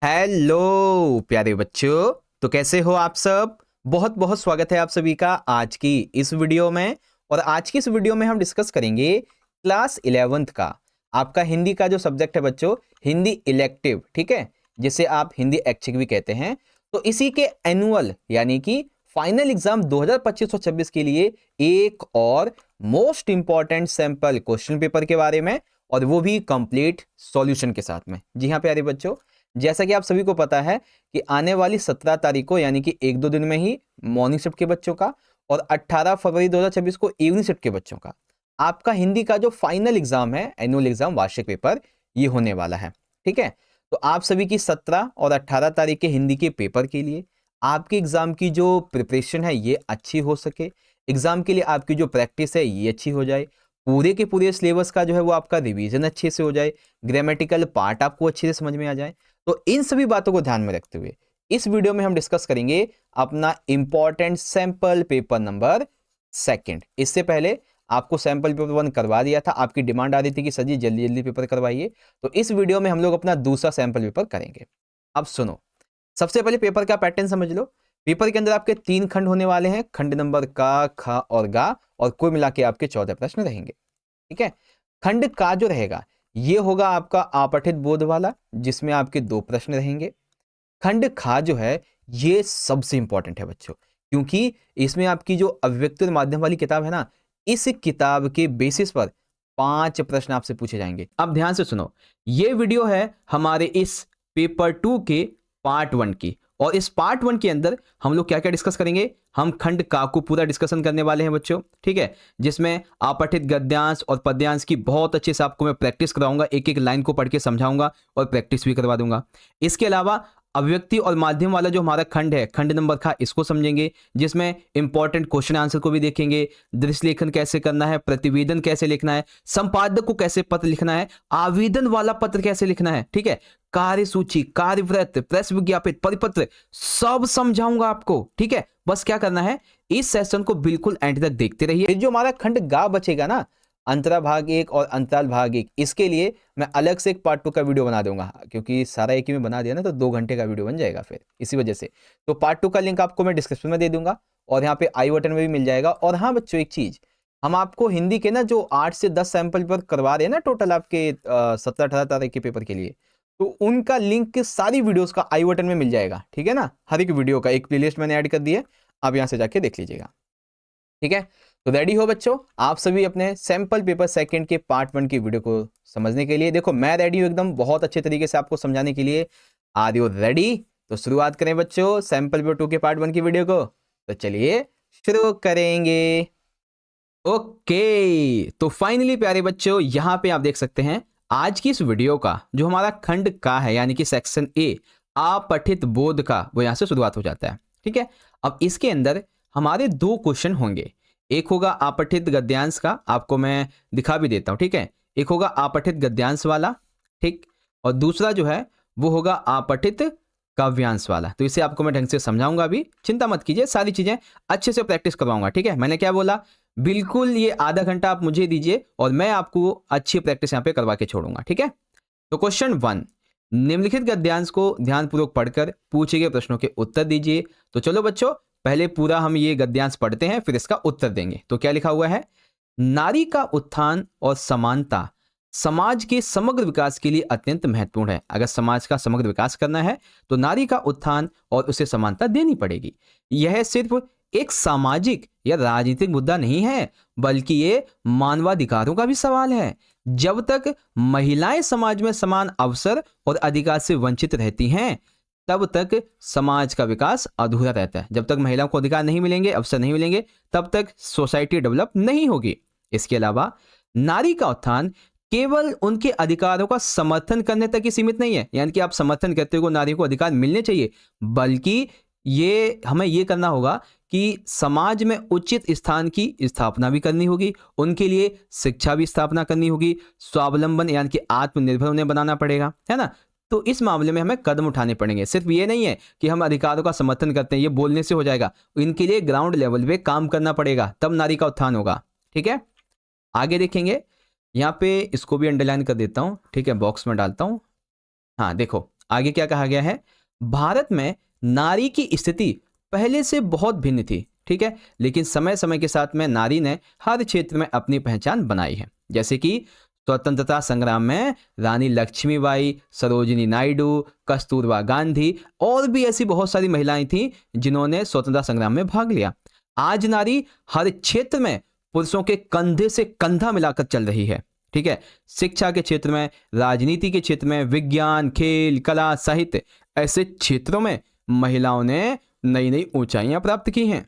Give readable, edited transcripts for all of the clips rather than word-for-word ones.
Hello प्यारे बच्चों, तो कैसे हो आप सब। बहुत बहुत स्वागत है आप सभी का आज की इस वीडियो में। और आज की इस वीडियो में हम डिस्कस करेंगे क्लास 11th का आपका हिंदी का जो सब्जेक्ट है बच्चों, हिंदी इलेक्टिव, ठीक है, जिसे आप हिंदी ऐच्छिक भी कहते हैं। तो इसी के एनुअल यानी कि फाइनल एग्जाम 2025-26 के लिए एक और most important sample question paper के बारे में, और वो भी कंप्लीट सॉल्यूशन के साथ में। जी हाँ प्यारे बच्चों, जैसा कि आप सभी को पता है कि आने वाली 17 तारीख को यानी कि एक दो दिन में ही मॉर्निंग शिफ्ट के बच्चों का और 18 फरवरी 2026 को इवनिंग शिफ्ट के बच्चों का आपका हिंदी का जो फाइनल एग्जाम है, एनुअल एग्जाम, वार्षिक पेपर, ये होने वाला है। ठीक है, तो आप सभी की 17 और 18 तारीख के हिंदी के पेपर के लिए आपके एग्जाम की जो प्रिपरेशन है ये अच्छी हो सके, एग्जाम के लिए आपकी जो प्रैक्टिस है ये अच्छी हो जाए, पूरे के पूरे सिलेबस का जो है वो आपका रिवीजन अच्छे से हो जाए, ग्रामेटिकल पार्ट आपको अच्छे से समझ में आ जाए। तो इन सभी बातों को ध्यान में रखते हुए इस वीडियो में हम डिस्कस करेंगे अपना इंपॉर्टेंट सैंपल पेपर नंबर 2। इससे पहले आपको सैंपल पेपर 1 करवा दिया था, आपकी डिमांड आ रही थी कि सर जी जल्दी जल्दी पेपर करवाइए, तो इस वीडियो में हम लोग अपना दूसरा सैंपल पेपर करेंगे। अब सुनो, सबसे पहले पेपर का पैटर्न समझ लो। पेपर के अंदर आपके 3 खंड होने वाले हैं, खंड नंबर का, ख और गा, और कुल मिला के आपके 14 प्रश्न रहेंगे। ठीक है, खंड का जो रहेगा ये होगा आपका अपठित बोध वाला, जिसमें आपके 2 प्रश्न रहेंगे। खंड खा जो है ये सबसे इंपॉर्टेंट है बच्चों, क्योंकि इसमें आपकी जो अभिव्यक्ति और माध्यम वाली किताब है ना, इस किताब के बेसिस पर 5 प्रश्न आपसे पूछे जाएंगे। अब ध्यान से सुनो, ये वीडियो है हमारे इस पेपर 2 के पार्ट 1 की, और इस पार्ट 1 के अंदर हम लोग क्या क्या डिस्कस करेंगे। हम खंड का को पूरा डिस्कशन करने वाले हैं बच्चों, ठीक है, जिसमें अपठित गद्यांश और पद्यांश की बहुत अच्छे से आपको मैं प्रैक्टिस कराऊंगा, एक एक लाइन को पढ़ के समझाऊंगा और प्रैक्टिस भी करवा दूंगा। इसके अलावा अभिव्यक्ति और माध्यम वाला जो हमारा खंड है, खंड नंबर खा, इसको समझेंगे, जिसमें इंपॉर्टेंट क्वेश्चन आंसर को भी देखेंगे, दृश्य लेखन कैसे करना है, प्रतिवेदन कैसे लिखना है, संपादक को कैसे पत्र लिखना है, आवेदन वाला पत्र कैसे लिखना है, ठीक है, कार्यसूची, कार्यव्रत, प्रेस विज्ञापित, परिपत्र, सब समझाऊंगा आपको। ठीक है, बस क्या करना है, इस सेशन को बिल्कुल एंड तक देखते रहिए। जो हमारा खंड गा बचेगा ना, अंतरा भाग 1 और अंतराल भाग 1, इसके लिए मैं अलग से एक पार्ट 2 का वीडियो बना दूंगा, क्योंकि सारा एक ही में बना दिया ना तो 2 घंटे का वीडियो बन जाएगा फिर, इसी वजह से। तो पार्ट 2 का लिंक आपको मैं डिस्क्रिप्शन में दे दूंगा और यहाँ पे आई बटन में भी मिल जाएगा। और हाँ बच्चों, एक चीज, हम आपको हिंदी के ना जो 8 से 10 सैंपल पेपर करवा रहे हैं ना टोटल आपके 17-18 तारीख के पेपर के लिए, तो उनका लिंक सारी वीडियोस का आई बटन में मिल जाएगा। ठीक है ना, हर एक वीडियो का एक प्लेलिस्ट मैंने ऐड कर दी है, आप यहाँ से जाके देख लीजिएगा। ठीक है, तो रेडी हो बच्चों आप सभी अपने सैंपल पेपर 2 के पार्ट 1 की वीडियो को समझने के लिए। देखो मैं रेडी हूं एकदम, बहुत अच्छे तरीके से आपको समझाने के लिए। Are you ready? तो शुरुआत करें बच्चों सैंपल पेपर 2 के पार्ट 1 की वीडियो को। तो चलिए शुरू करेंगे। ओके, तो फाइनली प्यारे बच्चों यहां पे आप देख सकते हैं आज की इस वीडियो का जो हमारा खंड का है, यानी कि सेक्शन ए, अपठित बोध का, वो यहां से शुरुआत हो जाता है। ठीक है, अब इसके अंदर हमारे 2 क्वेश्चन होंगे। एक होगा अपठित गद्यांश का, आपको मैं दिखा भी देता हूं। ठीक है, एक होगा अपठित गद्यांश वाला, ठीक, और दूसरा जो है वो होगा अपठित काव्यांश वाला। तो इसे आपको मैं ढंग से समझाऊंगा, अभी चिंता मत कीजिए, सारी चीजें अच्छे से प्रैक्टिस करवाऊंगा। ठीक है, मैंने क्या बोला, बिल्कुल ये आधा घंटा आप मुझे दीजिए और मैं आपको अच्छी प्रैक्टिस यहाँ पे करवा के छोड़ूंगा। ठीक है, तो क्वेश्चन 1, निम्नलिखित गद्यांश को ध्यानपूर्वक पढ़कर पूछे गए प्रश्नों के उत्तर दीजिए। तो चलो बच्चों पहले पूरा हम ये गद्यांश पढ़ते हैं, फिर इसका उत्तर देंगे। तो क्या लिखा हुआ है, नारी का उत्थान और समानता समाज के समग्र विकास के लिए अत्यंत महत्वपूर्ण है। अगर समाज का समग्र विकास करना है तो नारी का उत्थान और उसे समानता देनी पड़ेगी। यह सिर्फ एक सामाजिक या राजनीतिक मुद्दा नहीं है, बल्कि ये मानवाधिकारों का भी सवाल है। जब तक महिलाएं समाज में समान अवसर और अधिकार से वंचित रहती हैं, तब तक समाज का विकास अधूरा रहता है। जब तक महिलाओं को अधिकार नहीं मिलेंगे, अवसर नहीं मिलेंगे, तब तक सोसाइटी डेवलप नहीं होगी। इसके अलावा नारी का उत्थान केवल उनके अधिकारों का समर्थन करने तक ही सीमित नहीं है, यानी कि आप समर्थन करते हो नारी को अधिकार मिलने चाहिए, बल्कि ये हमें ये करना होगा कि समाज में उचित स्थान की स्थापना भी करनी होगी, उनके लिए शिक्षा भी स्थापना करनी होगी, स्वावलंबन यानी कि आत्मनिर्भर उन्हें बनाना पड़ेगा, है ना। तो इस मामले में हमें कदम उठाने पड़ेंगे। सिर्फ ये नहीं है कि हम अधिकारों का समर्थन करते हैं, ये बोलने से हो जाएगा, इनके लिए ग्राउंड लेवल पे काम करना पड़ेगा, तब नारी का उत्थान होगा। ठीक है, आगे देखेंगे, यहाँ पे इसको भी अंडरलाइन कर देता हूँ। ठीक है, बॉक्स में डालता हूँ। हाँ देखो, आगे क्या कहा गया है, भारत में नारी की स्थिति पहले से बहुत भिन्न थी, ठीक है, लेकिन समय समय के साथ में नारी ने हर क्षेत्र में अपनी पहचान बनाई है। जैसे कि स्वतंत्रता संग्राम में रानी लक्ष्मीबाई, सरोजिनी नायडू, कस्तूरबा गांधी और भी ऐसी बहुत सारी महिलाएं थीं जिन्होंने स्वतंत्रता संग्राम में भाग लिया। आज नारी हर क्षेत्र में पुरुषों के कंधे से कंधा मिलाकर चल रही है, ठीक है। शिक्षा के क्षेत्र में, राजनीति के क्षेत्र में, विज्ञान, खेल, कला, साहित्य, ऐसे क्षेत्रों में महिलाओं ने नई नई ऊंचाइयां प्राप्त की हैं।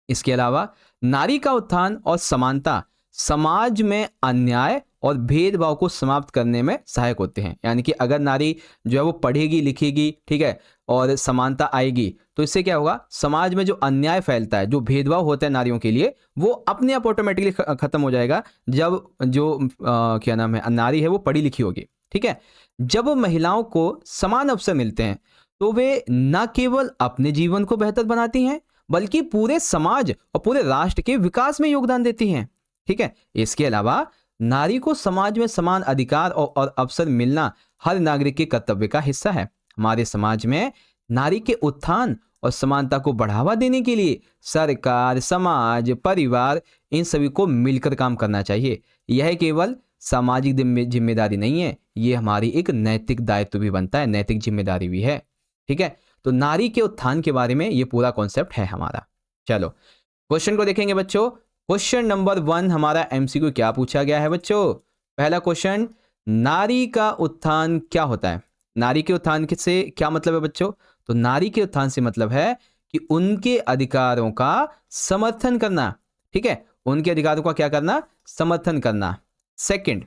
इसके अलावा नारी का उत्थान और समानता समाज में अन्याय और भेदभाव को समाप्त करने में सहायक होते हैं। यानी कि अगर नारी जो है वो पढ़ेगी लिखेगी, ठीक है, और समानता आएगी तो इससे क्या होगा, समाज में जो अन्याय फैलता है, जो भेदभाव होता है नारियों के लिए, वो अपने आप ऑटोमेटिकली खत्म हो जाएगा जब जो क्या नाम है, नारी है वो पढ़ी लिखी होगी, ठीक है। जब महिलाओं को समान अवसर मिलते हैं तो वे न केवल अपने जीवन को बेहतर बनाती हैं बल्कि पूरे समाज और पूरे राष्ट्र के विकास में योगदान देती हैं, ठीक है। इसके अलावा नारी को समाज में समान अधिकार और अवसर मिलना हर नागरिक के कर्तव्य का हिस्सा है। हमारे समाज में नारी के उत्थान और समानता को बढ़ावा देने के लिए सरकार, समाज, परिवार, इन सभी को मिलकर काम करना चाहिए। यह केवल सामाजिक जिम्मेदारी नहीं है, ये हमारी एक नैतिक दायित्व भी बनता है, नैतिक जिम्मेदारी भी है, ठीक है। तो नारी के उत्थान के बारे में ये पूरा कॉन्सेप्ट है हमारा। चलो क्वेश्चन को देखेंगे बच्चों। क्वेश्चन नंबर 1 हमारा एमसीक्यू क्या पूछा गया है बच्चों। पहला क्वेश्चन, नारी का उत्थान क्या होता है। नारी के उत्थान से क्या मतलब है बच्चों, तो नारी के उत्थान से मतलब है कि उनके अधिकारों का समर्थन करना, ठीक है, उनके अधिकारों का क्या करना, समर्थन करना। सेकंड,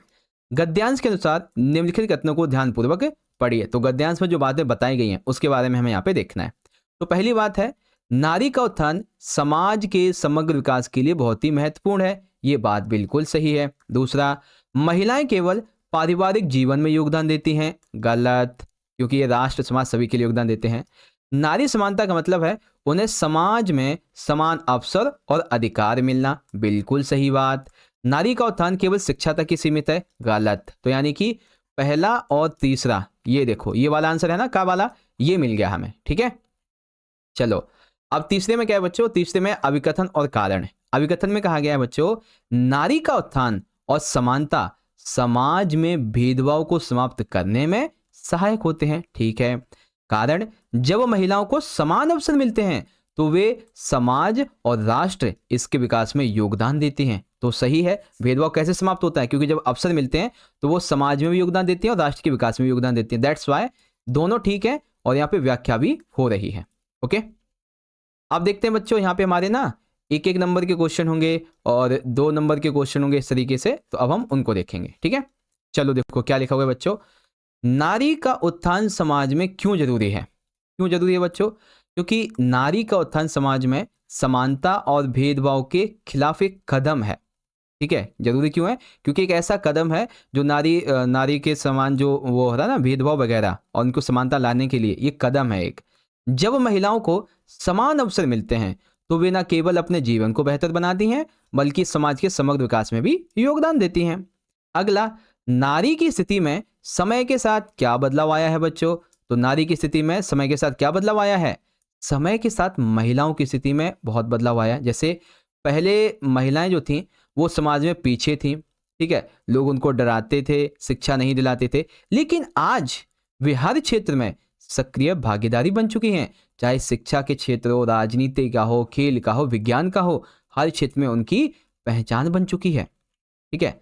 गद्यांश के अनुसार निम्नलिखित कथनों को ध्यानपूर्वक पढ़िए। तो गद्यांश में जो बातें बताई गई हैं उसके बारे में हमें यहाँ पे देखना है। तो पहली बात है, नारी का उत्थान समाज के समग्र विकास के लिए बहुत ही महत्वपूर्ण है, ये बात बिल्कुल सही है। दूसरा, महिलाएं केवल पारिवारिक जीवन में योगदान देती हैं, गलत, क्योंकि ये राष्ट्र समाज सभी के लिए योगदान देते हैं। नारी समानता का मतलब है उन्हें समाज में समान अवसर और अधिकार मिलना, बिल्कुल सही बात। नारी का उत्थान केवल शिक्षा तक ही सीमित है, गलत। तो यानी कि पहला और तीसरा, ये देखो ये वाला आंसर है ना, का वाला, ये मिल गया हमें, ठीक है। चलो अब तीसरे में क्या है बच्चों, तीसरे में अभिकथन और कारण। अभिकथन में कहा गया है बच्चों, नारी का उत्थान और समानता समाज में भेदभाव को समाप्त करने में सहायक होते हैं, ठीक है। कारण, जब महिलाओं को समान अवसर मिलते हैं तो वे समाज और राष्ट्र इसके विकास में योगदान देती हैं। तो सही है, भेदभाव कैसे समाप्त होता है, क्योंकि जब अवसर मिलते हैं तो वो समाज में भी योगदान देती हैं और राष्ट्र के विकास में भी योगदान देती हैं। दैट्स वाई दोनों ठीक है और यहाँ पे व्याख्या भी हो रही है, ओके। अब देखते हैं बच्चों, यहाँ पे हमारे ना एक एक नंबर के क्वेश्चन होंगे और 2 नंबर के क्वेश्चन होंगे इस तरीके से, तो अब हम उनको देखेंगे, ठीक है। चलो देखो क्या लिखा हुआ है बच्चों, नारी का उत्थान समाज में क्यों जरूरी है। क्यों जरूरी है बच्चों, क्योंकि नारी का उत्थान समाज में समानता और भेदभाव के खिलाफ एक कदम है, ठीक है। जरूरी क्यों है, क्योंकि एक ऐसा कदम है जो नारी के समान जो वो होता है ना, भेदभाव वगैरह, और उनको समानता लाने के लिए ये कदम है एक। जब महिलाओं को समान अवसर मिलते हैं तो वे न केवल अपने जीवन को बेहतर बनाती हैं बल्कि समाज के समग्र विकास में भी योगदान देती हैं। अगला, नारी की स्थिति में समय के साथ क्या बदलाव आया है बच्चों। तो नारी की स्थिति में समय के साथ क्या बदलाव आया है, समय के साथ महिलाओं की स्थिति में बहुत बदलाव आया। जैसे पहले महिलाएं जो थीं वो समाज में पीछे थीं, ठीक है, लोग उनको डराते थे, शिक्षा नहीं दिलाते थे, लेकिन आज वे हर क्षेत्र में सक्रिय भागीदारी बन चुकी हैं। चाहे शिक्षा के क्षेत्र हो, राजनीति का हो, खेल का हो, विज्ञान का हो, हर क्षेत्र में उनकी पहचान बन चुकी है, ठीक है।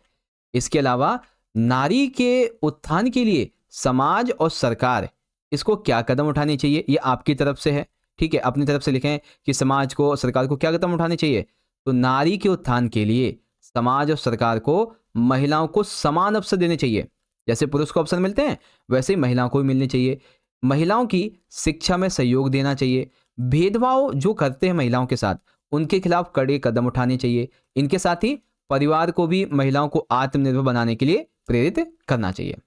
इसके अलावा नारी के उत्थान के लिए समाज और सरकार इसको क्या कदम उठाने चाहिए, ये आपकी तरफ से है, ठीक है। अपनी तरफ से लिखें कि समाज को और सरकार को क्या कदम उठाने चाहिए। तो नारी के उत्थान के लिए समाज और सरकार को महिलाओं को समान अवसर देने चाहिए। जैसे पुरुष को अवसर मिलते हैं वैसे ही महिलाओं को भी मिलने चाहिए। महिलाओं की शिक्षा में सहयोग देना चाहिए। भेदभाव जो करते हैं महिलाओं के साथ उनके खिलाफ कड़े कदम उठाने चाहिए। इनके साथ ही परिवार को भी महिलाओं को आत्मनिर्भर बनाने के लिए प्रेरित करना चाहिए।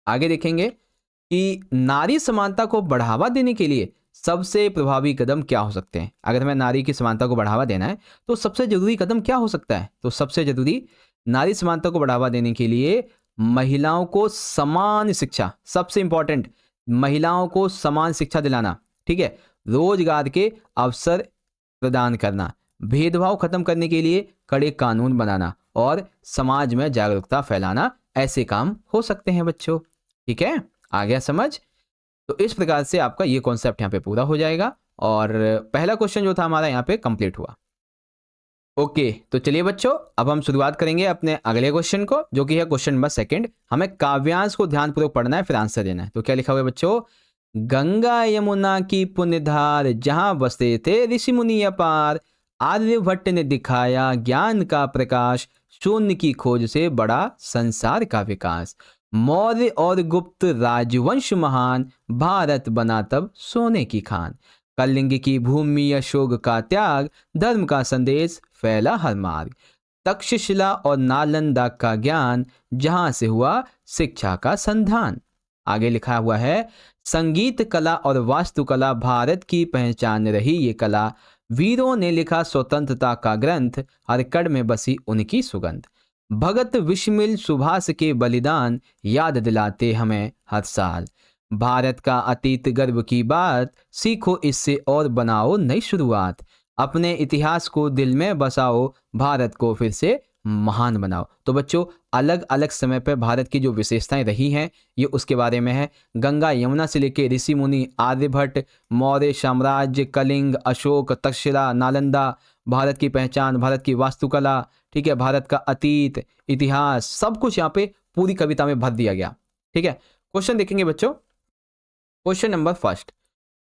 आगे देखेंगे कि नारी समानता को बढ़ावा देने के लिए सबसे प्रभावी कदम क्या हो सकते हैं। अगर हमें नारी की समानता को बढ़ावा देना है तो सबसे जरूरी कदम क्या हो सकता है। तो सबसे जरूरी, नारी समानता को बढ़ावा देने के लिए महिलाओं को समान शिक्षा, सबसे इंपॉर्टेंट महिलाओं को समान शिक्षा दिलाना, ठीक है, रोजगार के अवसर प्रदान करना, भेदभाव खत्म करने के लिए कड़े कानून बनाना और समाज में जागरूकता फैलाना, ऐसे काम हो सकते हैं बच्चों। ठीक है, आ गया समझ? तो इस प्रकार से आपका ये कॉन्सेप्ट यहाँ पे पूरा हो जाएगा और पहला क्वेश्चन जो था हमारा यहाँ पे कंप्लीट हुआ। ओके, तो चलिए बच्चों, अब हम शुरुआत करेंगे अपने अगले क्वेश्चन को, जो कि है क्वेश्चन नंबर 2। हमें काव्यांश को ध्यानपूर्वक पढ़ना है, फिर आंसर देना है। तो क्या लिखा हुआ है बच्चों? गंगा यमुना की पुण्यधार, जहां बसते थे ऋषि मुनि अपार, आर्यभट्ट ने दिखाया ज्ञान का प्रकाश, शून्य की खोज से बड़ा संसार का विकास, मौर्य और गुप्त राजवंश महान, भारत बना तब सोने की खान, कलिंग की भूमि अशोक का त्याग, धर्म का संदेश फैला हर मार्ग, तक्षशिला और नालंदा का ज्ञान, जहां से हुआ शिक्षा का संधान। आगे लिखा हुआ है, संगीत कला और वास्तुकला भारत की पहचान रही ये कला, वीरों ने लिखा स्वतंत्रता का ग्रंथ, हर कड़ में बसी उनकी सुगंध, भगत विस्मिल सुभाष के बलिदान, याद दिलाते हमें हर साल, भारत का अतीत गर्व की बात, सीखो इससे और बनाओ नई शुरुआत, अपने इतिहास को दिल में बसाओ, भारत को फिर से महान बनाओ। तो बच्चों, अलग अलग समय पर भारत की जो विशेषताएं रही हैं ये उसके बारे में है। गंगा यमुना से लेके ऋषि मुनि, आर्यभट्ट, मौर्य साम्राज्य, कलिंग, अशोक, तक्षशिला, नालंदा, भारत की पहचान, भारत की वास्तुकला, ठीक है, भारत का अतीत, इतिहास, सब कुछ यहाँ पे पूरी कविता में भर दिया गया। ठीक है, क्वेश्चन देखेंगे बच्चों। क्वेश्चन नंबर 1,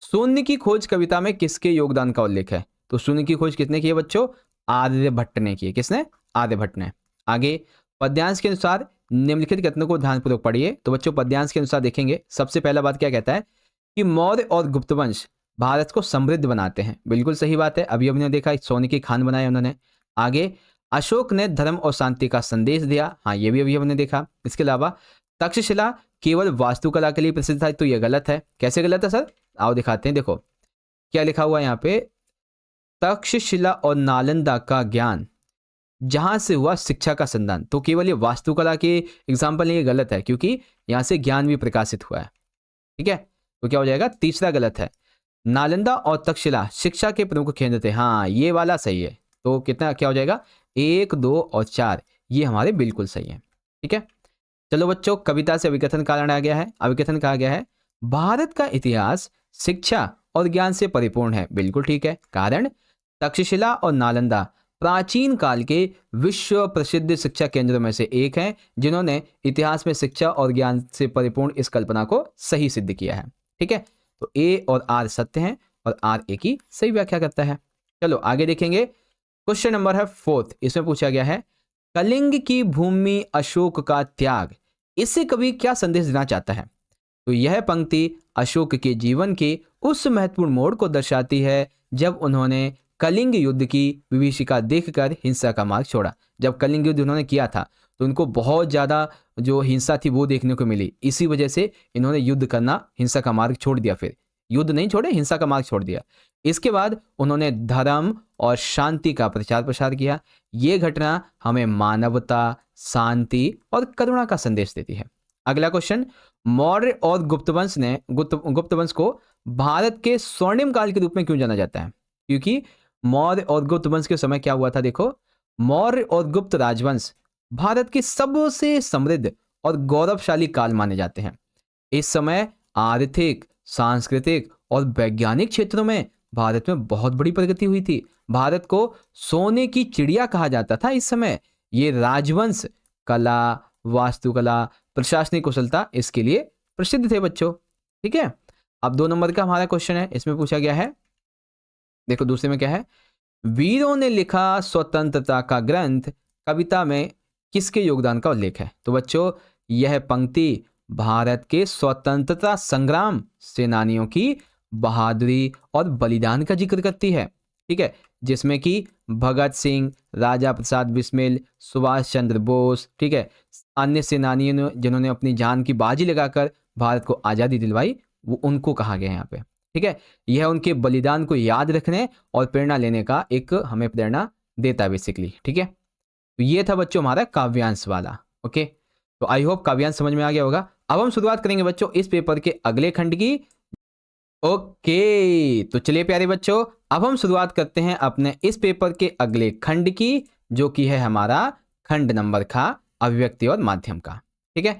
शून्य की खोज कविता में किसके योगदान का उल्लेख है? तो शून्य की खोज किसने की है बच्चों? आर्यभट्ट ने की है। किसने? आर्यभट्ट ने। आगे, पद्यांश के अनुसार निम्नलिखित कथनों को ध्यानपूर्वक पढ़िए। तो बच्चों, पद्यांश के अनुसार देखेंगे, सबसे पहला बात क्या कहता है कि मौर्य और गुप्त वंश भारत को समृद्ध बनाते हैं। बिल्कुल सही बात है, अभी हमने देखा सोने की खान बनाए उन्होंने। आगे, अशोक ने धर्म और शांति का संदेश दिया। हाँ, ये भी अभी हमने देखा। इसके अलावा तक्षशिला केवल वास्तुकला के लिए प्रसिद्ध था, तो यह गलत है। कैसे गलत है सर? आओ दिखाते हैं। देखो क्या लिखा हुआ है यहाँ पे, तक्षशिला और नालंदा का ज्ञान, जहां से हुआ शिक्षा का संधान। तो केवल ये वास्तुकला के एग्जाम्पल ये गलत है, क्योंकि यहां से ज्ञान भी प्रकाशित हुआ है। ठीक है, तो क्या हो जाएगा? तीसरा गलत है। नालंदा और तक्षशिला शिक्षा के प्रमुख केंद्र थे। हाँ, ये वाला सही है। तो कितना क्या हो जाएगा? 1, 2 और 4 ये हमारे बिल्कुल सही है। ठीक है, चलो बच्चों, कविता से अभिकथन कारण आ गया है। अभिकथन कहा गया है, भारत का इतिहास शिक्षा और ज्ञान से परिपूर्ण है। बिल्कुल ठीक है, कारण तक्षशिला और नालंदा प्राचीन काल के विश्व प्रसिद्ध शिक्षा केंद्रों में से एक हैं, जिन्होंने इतिहास में शिक्षा और ज्ञान से परिपूर्ण इस कल्पना को सही सिद्ध किया है। ठीक है, तो ए और आर सत्य हैं और आर ए की सही व्याख्या करता है। चलो आगे देखेंगे। क्वेश्चन नंबर है 4, इसमें पूछा गया है, कलिंग की भूमि अशोक का त्याग, इससे कवि क्या संदेश देना चाहता है? तो यह पंक्ति अशोक के जीवन के उस महत्वपूर्ण मोड़ को दर्शाती है जब उन्होंने कलिंग युद्ध की विभीषिका देखकर हिंसा का मार्ग छोड़ा। जब कलिंग युद्ध उन्होंने किया था तो उनको बहुत ज़्यादा जो हिंसा थी वो देखने को मिली। इसी वजह से इन्होंने युद्ध करना, हिंसा का मार्ग छोड़ दिया। फिर युद्ध नहीं छोड़े, हिंसा का मार्ग छोड़ दिया। इसके बाद उन्होंने धर्म और शांति का प्रचार प्रसार किया। ये घटना हमें मानवता, शांति और करुणा का संदेश देती है। अगला क्वेश्चन, मौर्य और गुप्त वंश को भारत के स्वर्णिम काल के रूप में क्यों जाना जाता है? क्योंकि मौर्य और गुप्त वंश के समय क्या हुआ था? देखो, मौर्य और गुप्त राजवंश भारत के सबसे समृद्ध और गौरवशाली काल माने जाते हैं। इस समय आर्थिक, सांस्कृतिक और वैज्ञानिक क्षेत्रों में भारत में बहुत बड़ी प्रगति हुई थी। भारत को सोने की चिड़िया कहा जाता था इस समय। ये राजवंश कला, वास्तुकला, प्रशासनिक कुशलता इसके लिए प्रसिद्ध थे बच्चों। ठीक है, अब 2 नंबर का हमारा क्वेश्चन है, इसमें पूछा गया है, देखो दूसरे में क्या है, वीरों ने लिखा स्वतंत्रता का ग्रंथ, कविता में किसके योगदान का उल्लेख है? तो बच्चों, यह पंक्ति भारत के स्वतंत्रता संग्राम सेनानियों की बहादुरी और बलिदान का जिक्र करती है। ठीक है, जिसमें कि भगत सिंह, राजा प्रसाद बिस्मिल, सुभाष चंद्र बोस, ठीक है, अन्य सेनानियों ने जिन्होंने अपनी जान की बाजी लगाकर भारत को आज़ादी दिलवाई, वो उनको कहा गया है यहाँ पे। ठीक है, यह उनके बलिदान को याद रखने और प्रेरणा लेने का एक हमें प्रेरणा देता है बेसिकली। ठीक है, तो ये था बच्चों हमारा काव्यांश वाला। ओके, तो आई होप काव्यांश समझ में आ गया होगा। अब हम शुरुआत करेंगे बच्चों इस पेपर के अगले खंड की। ओके, तो चलिए प्यारे बच्चों, अब हम शुरुआत करते हैं अपने इस पेपर के अगले खंड की, जो कि है हमारा खंड नंबर का अभिव्यक्ति और माध्यम का। ठीक है,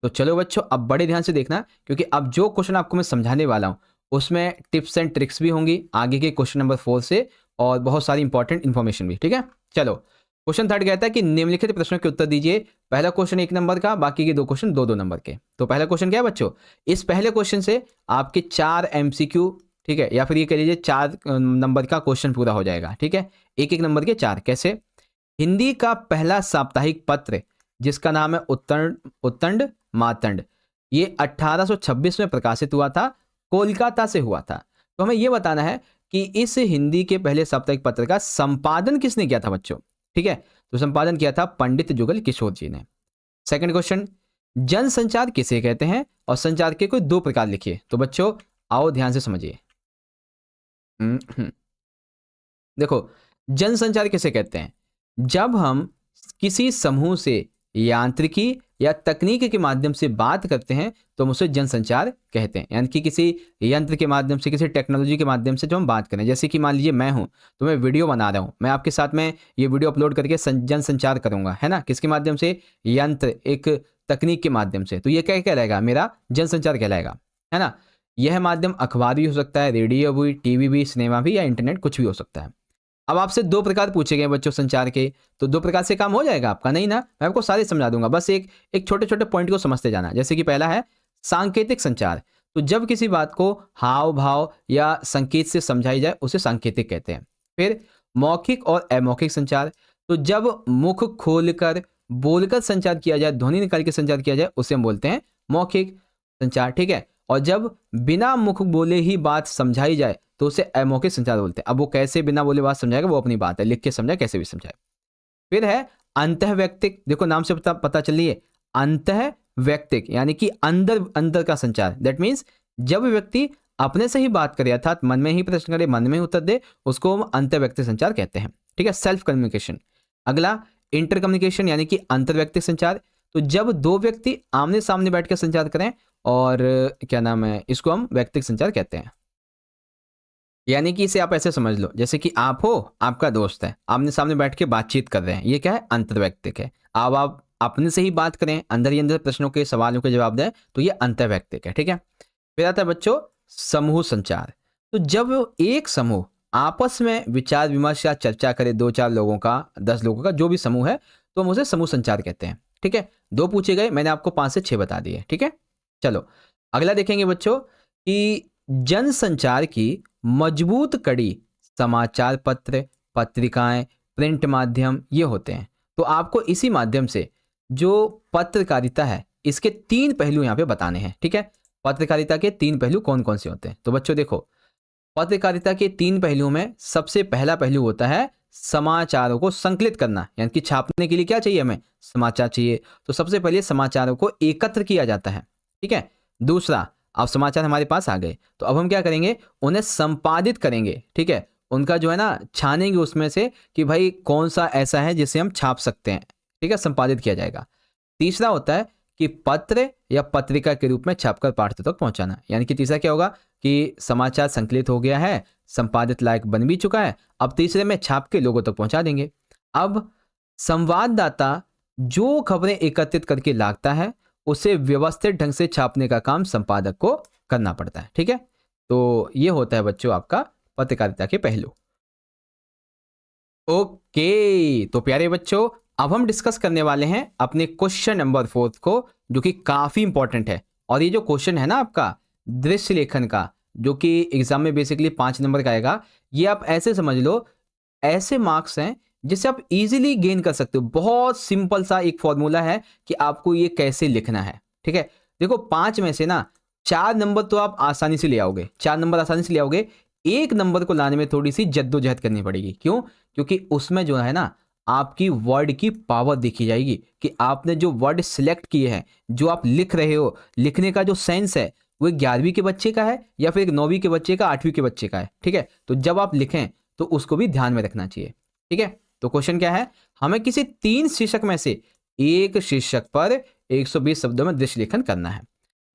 तो चलो बच्चों अब बड़े ध्यान से देखना, क्योंकि अब जो क्वेश्चन आपको मैं समझाने वाला हूं उसमें टिप्स एंड ट्रिक्स भी होंगी आगे के क्वेश्चन नंबर 4 से, और बहुत सारी इंपॉर्टेंट इन्फॉर्मेशन भी। ठीक है, चलो क्वेश्चन थर्ड कहता है कि निम्नलिखित प्रश्नों के उत्तर दीजिए। पहला क्वेश्चन 1 नंबर का, बाकी के 2 क्वेश्चन 2-2 नंबर के। तो पहला क्वेश्चन क्या है बच्चों, इस पहले क्वेश्चन से आपके 4 MCQ, ठीक है, या फिर ये कह लीजिए 4 नंबर का क्वेश्चन पूरा हो जाएगा। ठीक है, 1-1 नंबर के 4। कैसे? हिंदी का पहला साप्ताहिक पत्र जिसका नाम है उत्तंड मातंड, ये 1826 में प्रकाशित हुआ था, कोलकाता से हुआ था। तो हमें यह बताना है कि इस हिंदी के पहले साप्ताहिक पत्र का संपादन किसने किया था बच्चों। ठीक है, तो संपादन किया था पंडित जुगल किशोर जी ने। सेकंड क्वेश्चन, जनसंचार किसे कहते हैं और संचार के कोई 2 प्रकार लिखिए। तो बच्चों आओ ध्यान से समझिए। देखो, जनसंचार किसे कहते हैं? जब हम किसी समूह से यांत्रिकी या तकनीक के माध्यम से बात करते हैं तो हम उसे जनसंचार कहते हैं। यानी कि किसी यंत्र के माध्यम से, किसी टेक्नोलॉजी के माध्यम से जो हम बात करें, जैसे कि मान लीजिए मैं हूं, तो मैं वीडियो बना रहा हूं, मैं आपके साथ में ये वीडियो अपलोड करके जनसंचार करूंगा, है ना, किसके माध्यम से? यंत्र, एक तकनीक के माध्यम से। तो ये क्या कहलाएगा? मेरा जनसंचार कहलाएगा, है ना। यह माध्यम अखबार भी हो सकता है, रेडियो भी, टीवी भी, सिनेमा भी, या इंटरनेट, कुछ भी हो सकता है। अब आपसे 2 प्रकार पूछे गए बच्चों संचार के, तो 2 प्रकार से काम हो जाएगा आपका? नहीं ना, मैं आपको सारे समझा दूंगा, बस एक छोटे छोटे पॉइंट को समझते जाना। जैसे कि पहला है सांकेतिक संचार। तो जब किसी बात को हाव भाव या संकेत से समझाई जाए उसे सांकेतिक कहते हैं। फिर मौखिक और अमौखिक संचार। तो जब मुख खोलकर बोलकर संचार किया जाए, ध्वनि निकाल के संचार किया जाए, उसे हम बोलते हैं मौखिक संचार। ठीक है, और जब बिना मुख बोले ही बात समझाई जाए तो उसे अमौखिक संचार बोलते हैं। अब वो कैसे बिना बोले बात समझाएगा वो अपनी बात है, लिख के समझाए, कैसे भी समझाए। फिर है अंतःवैयक्तिक। देखो नाम से पता चलिए, अंतःवैयक्तिक यानी कि अंदर अंदर का संचार। दैट मीन्स जब व्यक्ति अपने से ही बात करे, अर्थात मन में ही प्रश्न करे, मन में ही उत्तर दे, उसको हम अंतःवैयक्तिक संचार कहते हैं। ठीक है, सेल्फ कम्युनिकेशन। अगला इंटर कम्युनिकेशन यानी कि अंतर्वैयक्तिक संचार। तो जब 2 व्यक्ति आमने सामने बैठ कर संचार करें, और क्या नाम है, इसको हम वैयक्तिक संचार कहते हैं। यानी कि इसे आप ऐसे समझ लो, जैसे कि आप हो, आपका दोस्त है, आमने सामने बैठ के बातचीत कर रहे हैं, ये क्या है? अंतर्वैयक्तिक है। अब आप अपने से ही बात करें, अंदर ही अंदर प्रश्नों के सवालों के जवाब दें, तो ये अंतर्वैयक्तिक है। ठीक है, फिर आता है बच्चों समूह संचार। तो जब एक समूह आपस में विचार विमर्श या चर्चा करे, 2-4 लोगों का, 10 लोगों का, जो भी समूह है, तो हम उसे समूह संचार कहते हैं। ठीक है, 2 पूछे गए, मैंने आपको 5 से 6 बता दिए। ठीक है, चलो अगला देखेंगे बच्चों कि जनसंचार की मजबूत कड़ी समाचार पत्र, पत्रिकाएं, प्रिंट माध्यम ये होते हैं। तो आपको इसी माध्यम से जो पत्रकारिता है इसके 3 पहलू यहां पे बताने हैं। ठीक है, पत्रकारिता के 3 पहलू कौन कौन से होते हैं? तो बच्चों देखो, पत्रकारिता के 3 पहलुओं में सबसे पहला पहलू होता है समाचारों को संकलित करना। यानी कि छापने के लिए क्या चाहिए? हमें समाचार चाहिए। तो सबसे पहले समाचारों को एकत्र किया जाता है। ठीक है, दूसरा, अब समाचार हमारे पास आ गए, तो अब हम क्या करेंगे? उन्हें संपादित करेंगे। ठीक है, उनका जो है ना, छानेंगे उसमें से कि भाई कौन सा ऐसा है जिसे हम छाप सकते हैं। ठीक है, संपादित किया जाएगा। तीसरा होता है कि पत्र या पत्रिका के रूप में छापकर पाठकों तक पहुंचाना। यानी कि तीसरा क्या होगा कि समाचार संकलित हो गया है, संपादित लायक बन भी चुका है, अब तीसरे में छाप के लोगों तक पहुंचा देंगे। अब संवाददाता जो खबरें एकत्रित करके लाता है उसे व्यवस्थित ढंग से छापने का काम संपादक को करना पड़ता है। ठीक है, तो ये होता है बच्चों आपका पत्रकारिता के पहलू। ओके, तो प्यारे बच्चों अब हम डिस्कस करने वाले हैं अपने क्वेश्चन नंबर 4 को, जो कि काफी इंपॉर्टेंट है। और ये जो क्वेश्चन है ना आपका दृश्य लेखन का, जो कि एग्जाम में बेसिकली 5 नंबर का आएगा, ये आप ऐसे समझ लो, ऐसे मार्क्स हैं जिसे आप इजीली गेन कर सकते हो। बहुत सिंपल सा एक फॉर्मूला है कि आपको ये कैसे लिखना है। ठीक है, देखो 5 में से ना 4 नंबर तो आप आसानी से ले आओगे, 4 नंबर आसानी से ले आओगे। 1 नंबर को लाने में थोड़ी सी जद्दोजहद करनी पड़ेगी। क्यों? क्योंकि उसमें जो है ना आपकी वर्ड की पावर देखी जाएगी कि आपने जो वर्ड सिलेक्ट किए हैं, जो आप लिख रहे हो, लिखने का जो सेंस है वो 11वीं के बच्चे का है या फिर 9वीं के बच्चे का, 8वीं के बच्चे का है। ठीक है, तो जब आप लिखें तो उसको भी ध्यान में रखना चाहिए। ठीक है, तो क्वेश्चन क्या है? हमें किसी 3 शीर्षक में से एक शीर्षक पर 120 शब्दों में दृश्य लेखन करना है।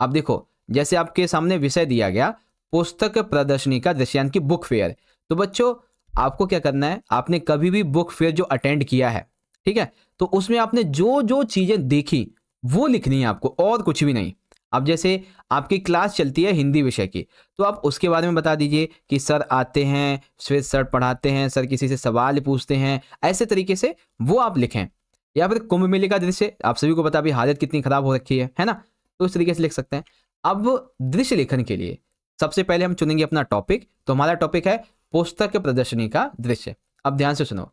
अब देखो, जैसे आपके सामने विषय दिया गया पुस्तक प्रदर्शनी का दृश्य यानी कि बुक फेयर, तो बच्चों आपको क्या करना है, आपने कभी भी बुक फेयर जो अटेंड किया है, ठीक है, तो उसमें आपने जो जो चीजें देखी वो लिखनी है आपको, और कुछ भी नहीं। अब जैसे आपकी क्लास चलती है हिंदी विषय की, तो आप उसके बारे में बता दीजिए कि सर आते हैं, फिर सर पढ़ाते हैं, सर किसी से सवाल पूछते हैं, ऐसे तरीके से वो आप लिखें। या फिर कुंभ मेले का दृश्य, आप सभी को पता भी हालत कितनी खराब हो रखी है ना, तो इस तरीके से लिख सकते हैं। अब दृश्य लेखन के लिए सबसे पहले हम चुनेंगे अपना टॉपिक, तो हमारा टॉपिक है पुस्तक प्रदर्शनी का दृश्य। अब ध्यान से सुनो,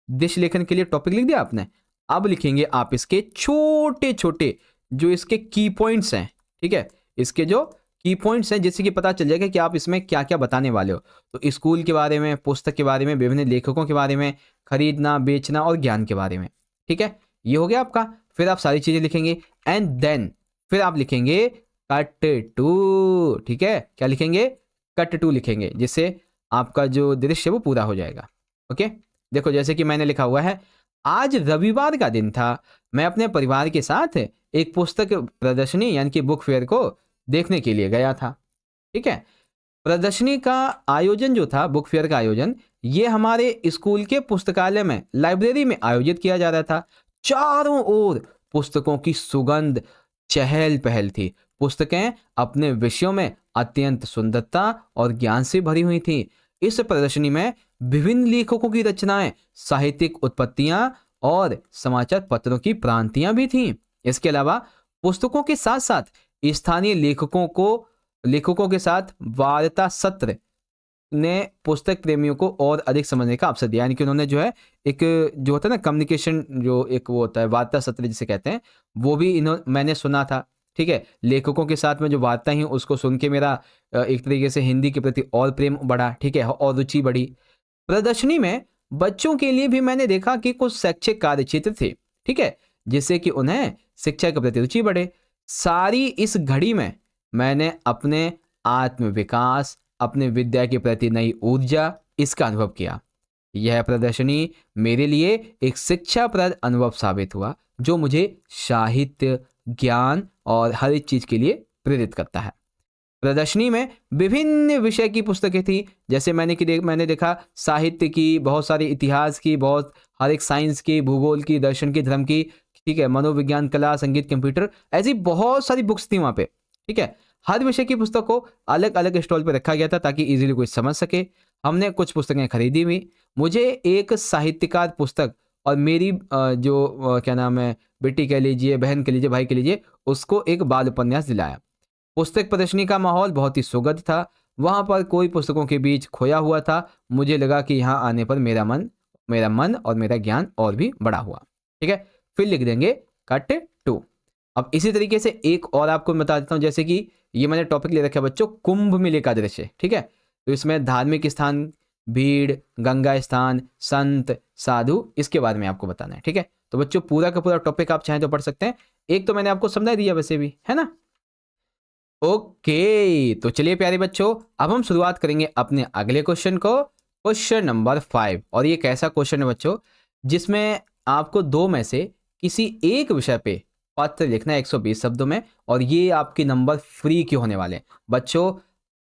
दृश्य लेखन के लिए टॉपिक लिख दिया आपने, अब लिखेंगे आप इसके छोटे छोटे जो इसके की पॉइंट्स हैं, ठीक है, इसके जो की पॉइंट्स हैं, जिससे कि पता चल जाएगा कि आप इसमें क्या क्या बताने वाले हो। तो स्कूल के बारे में, पुस्तक के बारे में, विभिन्न लेखकों के बारे में, खरीदना बेचना और ज्ञान के बारे में, ठीक है, ये हो गया आपका। फिर आप सारी चीजें लिखेंगे एंड देन फिर आप लिखेंगे कट टू, ठीक है, क्या लिखेंगे, कट टू लिखेंगे, जिससे आपका जो दृश्य वो पूरा हो जाएगा। ओके, देखो जैसे कि मैंने लिखा हुआ है, आज रविवार का दिन था, मैं अपने परिवार के साथ एक पुस्तक प्रदर्शनी यानी कि बुक फेयर को देखने के लिए गया था। ठीक है, प्रदर्शनी का आयोजन जो था, बुक फेयर का आयोजन, ये हमारे स्कूल के पुस्तकालय में, लाइब्रेरी में आयोजित किया जा रहा था। चारों ओर पुस्तकों की सुगंध, चहल पहल थी। पुस्तकें अपने विषयों में अत्यंत सुंदरता और ज्ञान से भरी हुई थी। इस प्रदर्शनी में विभिन्न लेखकों की रचनाएं, साहित्यिक उत्पत्तियां और समाचार पत्रों की प्रांतियां भी थीं। इसके अलावा पुस्तकों के साथ साथ स्थानीय लेखकों के साथ वार्ता सत्र ने पुस्तक प्रेमियों को और अधिक समझने का अवसर दिया। यानी कि उन्होंने जो है एक जो होता है ना कम्युनिकेशन, जो एक वो होता है वार्ता सत्र जिसे कहते हैं, वो भी मैंने सुना था। ठीक है, लेखकों के साथ में जो वार्ता ही उसको सुन के मेरा एक तरीके से हिंदी के प्रति और प्रेम बढ़ा, ठीक है, और रुचि बढ़ी। प्रदर्शनी में बच्चों के लिए भी मैंने देखा कि कुछ शैक्षिक कार्यक्षेत्र थे, ठीक है, जिससे कि उन्हें शिक्षा के प्रति रुचि बढ़े। सारी इस घड़ी में मैंने अपने आत्मविकास, अपने विद्या के प्रति नई ऊर्जा, इसका अनुभव किया। यह प्रदर्शनी मेरे लिए एक शिक्षाप्रद अनुभव साबित हुआ, जो मुझे साहित्य, ज्ञान और हर एक चीज के लिए प्रेरित करता है। प्रदर्शनी में विभिन्न विषय की पुस्तकें थी, जैसे मैंने देखा साहित्य की, बहुत सारी इतिहास की, बहुत हर एक साइंस की, भूगोल की, दर्शन की, धर्म की, ठीक है, मनोविज्ञान, कला, संगीत, कंप्यूटर, ऐसी बहुत सारी बुक्स थी वहाँ पे। ठीक है, हर विषय की पुस्तक को अलग अलग स्टॉल पे रखा गया था ताकि इजीली कोई समझ सके। हमने कुछ पुस्तकें खरीदी भी। मुझे एक साहित्यकार पुस्तक और मेरी क्या नाम है, बेटी कह लीजिए, बहन कह लीजिए, भाई कह लीजिए, उसको एक बाल उपन्यास दिलाया। पुस्तक प्रदर्शनी का माहौल बहुत ही सुखद था। वहां पर कोई पुस्तकों के बीच खोया हुआ था। मुझे लगा कि यहाँ आने पर मेरा मन और मेरा ज्ञान और भी बड़ा हुआ। ठीक है, फिर लिख देंगे कट टू। अब इसी तरीके से एक और आपको बता देता हूँ, जैसे कि ये मैंने टॉपिक ले रखा है बच्चों, कुंभ मेले का दृश्य। ठीक है, तो इसमें धार्मिक स्थान, भीड़, गंगा स्थान, संत, साधु, इसके बारे में आपको बताना है। ठीक है, तो बच्चों पूरा का पूरा टॉपिक आप चाहें तो पढ़ सकते हैं। एक तो मैंने आपको समझा दिया वैसे भी, है ना। ओके, तो चलिए प्यारे बच्चों, अब हम शुरुआत करेंगे अपने अगले क्वेश्चन को, क्वेश्चन नंबर 5। और ये कैसा क्वेश्चन है बच्चों, जिसमें आपको दो में से किसी एक विषय पे पत्र लिखना है 120 शब्दों में, और ये आपके नंबर फ्री क्यों होने वाले हैं बच्चों।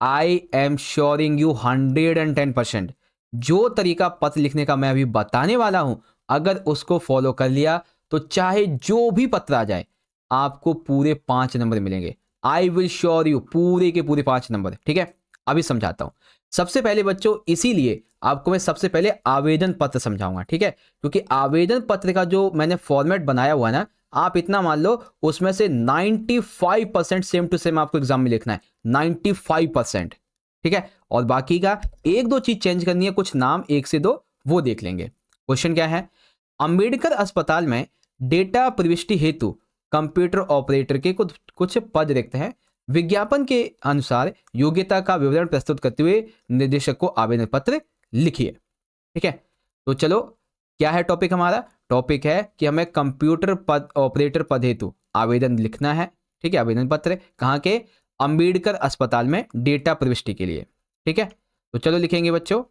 आई एम श्योरिंग यू 110%, जो तरीका पत्र लिखने का मैं अभी बताने वाला हूं, अगर उसको फॉलो कर लिया तो चाहे जो भी पत्र आ जाए, आपको पूरे 5 नंबर मिलेंगे। आई विल श्योर यू, पूरे के पूरे 5 नंबर। ठीक है, अभी समझाता हूं। सबसे पहले बच्चों, इसीलिए आपको मैं सबसे पहले आवेदन पत्र समझाऊंगा। ठीक है, क्योंकि आवेदन पत्र का जो मैंने फॉर्मेट बनाया हुआ है ना, आप इतना मान लो उसमें से 95% सेम टू सेम आपको एग्जाम में लिखना है, 95%। ठीक है, और बाकी का एक दो चीज चेंज करनी है, कुछ नाम 1 से 2 वो देख लेंगे। क्वेश्चन क्या है, अंबेडकर अस्पताल में डेटा प्रविष्टि हेतु कंप्यूटर ऑपरेटर के कुछ पद रिक्त हैं। विज्ञापन के अनुसार योग्यता का विवरण प्रस्तुत करते हुए निदेशक को आवेदन पत्र लिखिए। ठीक है, तो चलो क्या है टॉपिक हमारा, टॉपिक है कि हमें कंप्यूटर ऑपरेटर पद हेतु आवेदन लिखना है। ठीक है, आवेदन पत्र कहाँ के, अंबेडकर अस्पताल में डेटा प्रविष्टि के लिए। ठीक है, तो चलो लिखेंगे बच्चों।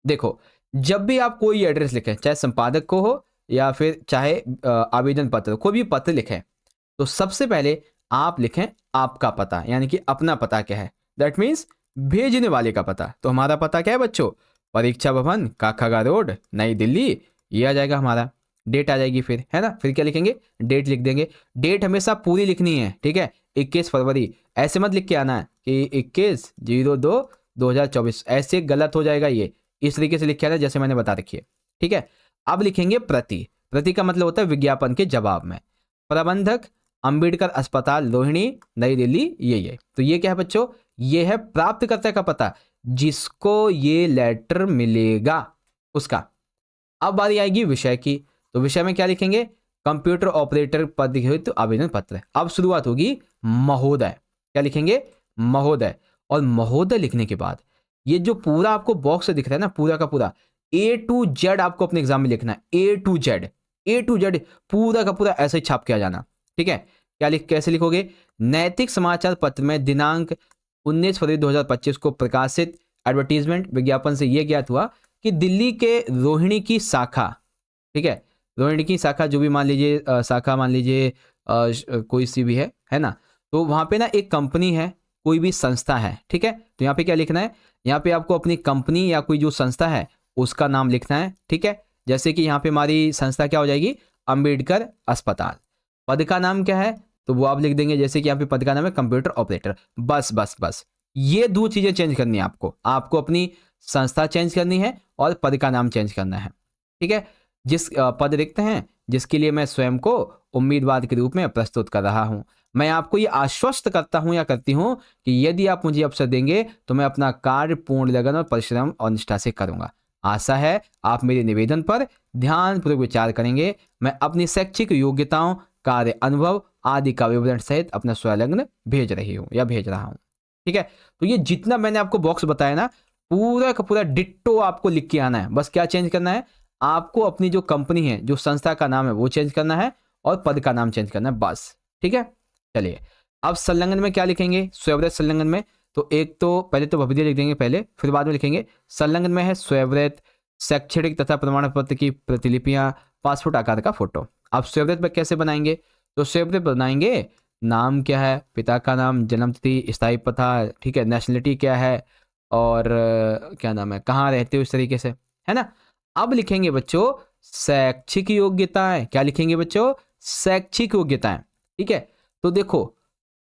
देखो, जब भी आप कोई एड्रेस लिखें, चाहे संपादक को हो या फिर चाहे आवेदन पत्र, कोई भी पत्र लिखें, तो सबसे पहले आप लिखें आपका पता, यानी कि अपना पता क्या है, दैट मीन्स भेजने वाले का पता। तो हमारा पता क्या है बच्चों, परीक्षा भवन, काखागा रोड, नई दिल्ली, ये आ जाएगा हमारा। डेट आ जाएगी फिर, है ना, फिर क्या लिखेंगे, डेट लिख देंगे। डेट हमेशा पूरी लिखनी है, ठीक है, 21 फरवरी, ऐसे मत लिख के आना है कि 21/02/2024, ऐसे गलत हो जाएगा ये। इस तरीके से लिख के आना जैसे मैंने बता रखी है, ठीक है। अब लिखेंगे प्रति, प्रति का मतलब होता है विज्ञापन के जवाब में। प्रबंधक, अंबेडकर अस्पताल, रोहिणी, नई दिल्ली, ये तो ये क्या है बच्चों, ये है प्राप्तकर्ता का पता, जिसको ये लेटर मिलेगा उसका। अब बारी आएगी विषय की, तो विषय में क्या लिखेंगे, कंप्यूटर ऑपरेटर पद हेतु आवेदन पत्र। अब शुरुआत होगी महोदय, क्या लिखेंगे, महोदय। और महोदय लिखने के बाद ये जो पूरा आपको बॉक्स दिख रहा है ना, पूरा का पूरा A to Z आपको अपने एग्जाम में लिखना है, A to Z, A to Z पूरा का पूरा ऐसे ही छाप के आ जाना, ठीक है। क्या कैसे लिखोगे, नैतिक समाचार पत्र में दिनांक 19 फरवरी 2025 को प्रकाशित एडवर्टीजमेंट विज्ञापन से यह ज्ञात हुआ कि दिल्ली के रोहिणी की शाखा, ठीक है, रोहिणी की शाखा जो भी मान लीजिए शाखा मान लीजिए कोई सी भी है ना, तो वहाँ पे ना एक कंपनी है, कोई भी संस्था है, ठीक है। तो यहाँ पे क्या लिखना है, यहाँ पे आपको अपनी कंपनी या कोई जो संस्था है उसका नाम लिखना है, ठीक है। जैसे कि यहाँ पे हमारी संस्था क्या हो जाएगी, अंबेडकर अस्पताल। पद का नाम क्या है, तो वो आप लिख देंगे, जैसे कि यहाँ पे पद का नाम है कंप्यूटर ऑपरेटर। बस बस बस, ये दो चीजें चेंज करनी है आपको अपनी संस्था चेंज करनी है और पद का नाम चेंज करना है, ठीक है। जिस पद रिक्त हैं, जिसके लिए मैं स्वयं को उम्मीदवार के रूप में प्रस्तुत कर रहा हूं, मैं आपको ये आश्वस्त करता हूं या करती हूं कि यदि आप मुझे अवसर देंगे तो मैं अपना कार्य पूर्ण लगन और परिश्रम और निष्ठा से करूंगा। आशा है आप मेरे निवेदन पर ध्यानपूर्वक विचार करेंगे। मैं अपनी शैक्षिक योग्यताओं, कार्य अनुभव आदि का विवरण सहित अपना स्वलग्न भेज रही हूँ या भेज रहा हूँ, ठीक है। तो ये जितना मैंने आपको बॉक्स बताया ना, पूरा का पूरा डिट्टो आपको लिख के आना है। बस क्या चेंज करना है, आपको अपनी जो कंपनी है, जो संस्था का नाम है वो चेंज करना है और पद का नाम चेंज करना है, बस, ठीक है। चलिए अब संलग्न में क्या लिखेंगे, स्वयंवृत संलग्न में, तो एक तो पहले तो भविष्य लिख देंगे पहले, फिर बाद में लिखेंगे संलग्न में है स्वयंवृत, शैक्षणिक तथा प्रमाण पत्र की प्रतिलिपियां, पासपोर्ट आकार का फोटो। आप स्वयंवृत में कैसे बनाएंगे, तो स्वयंवृत बनाएंगे, नाम क्या है, पिता का नाम, जन्म तिथि, स्थायी पता, ठीक है, नेशनलिटी क्या है, और क्या नाम है, कहाँ रहते हो, इस तरीके से, है ना। अब लिखेंगे बच्चों शैक्षिक योग्यताएं, क्या लिखेंगे बच्चों, शैक्षिक योग्यताएं, ठीक है। तो देखो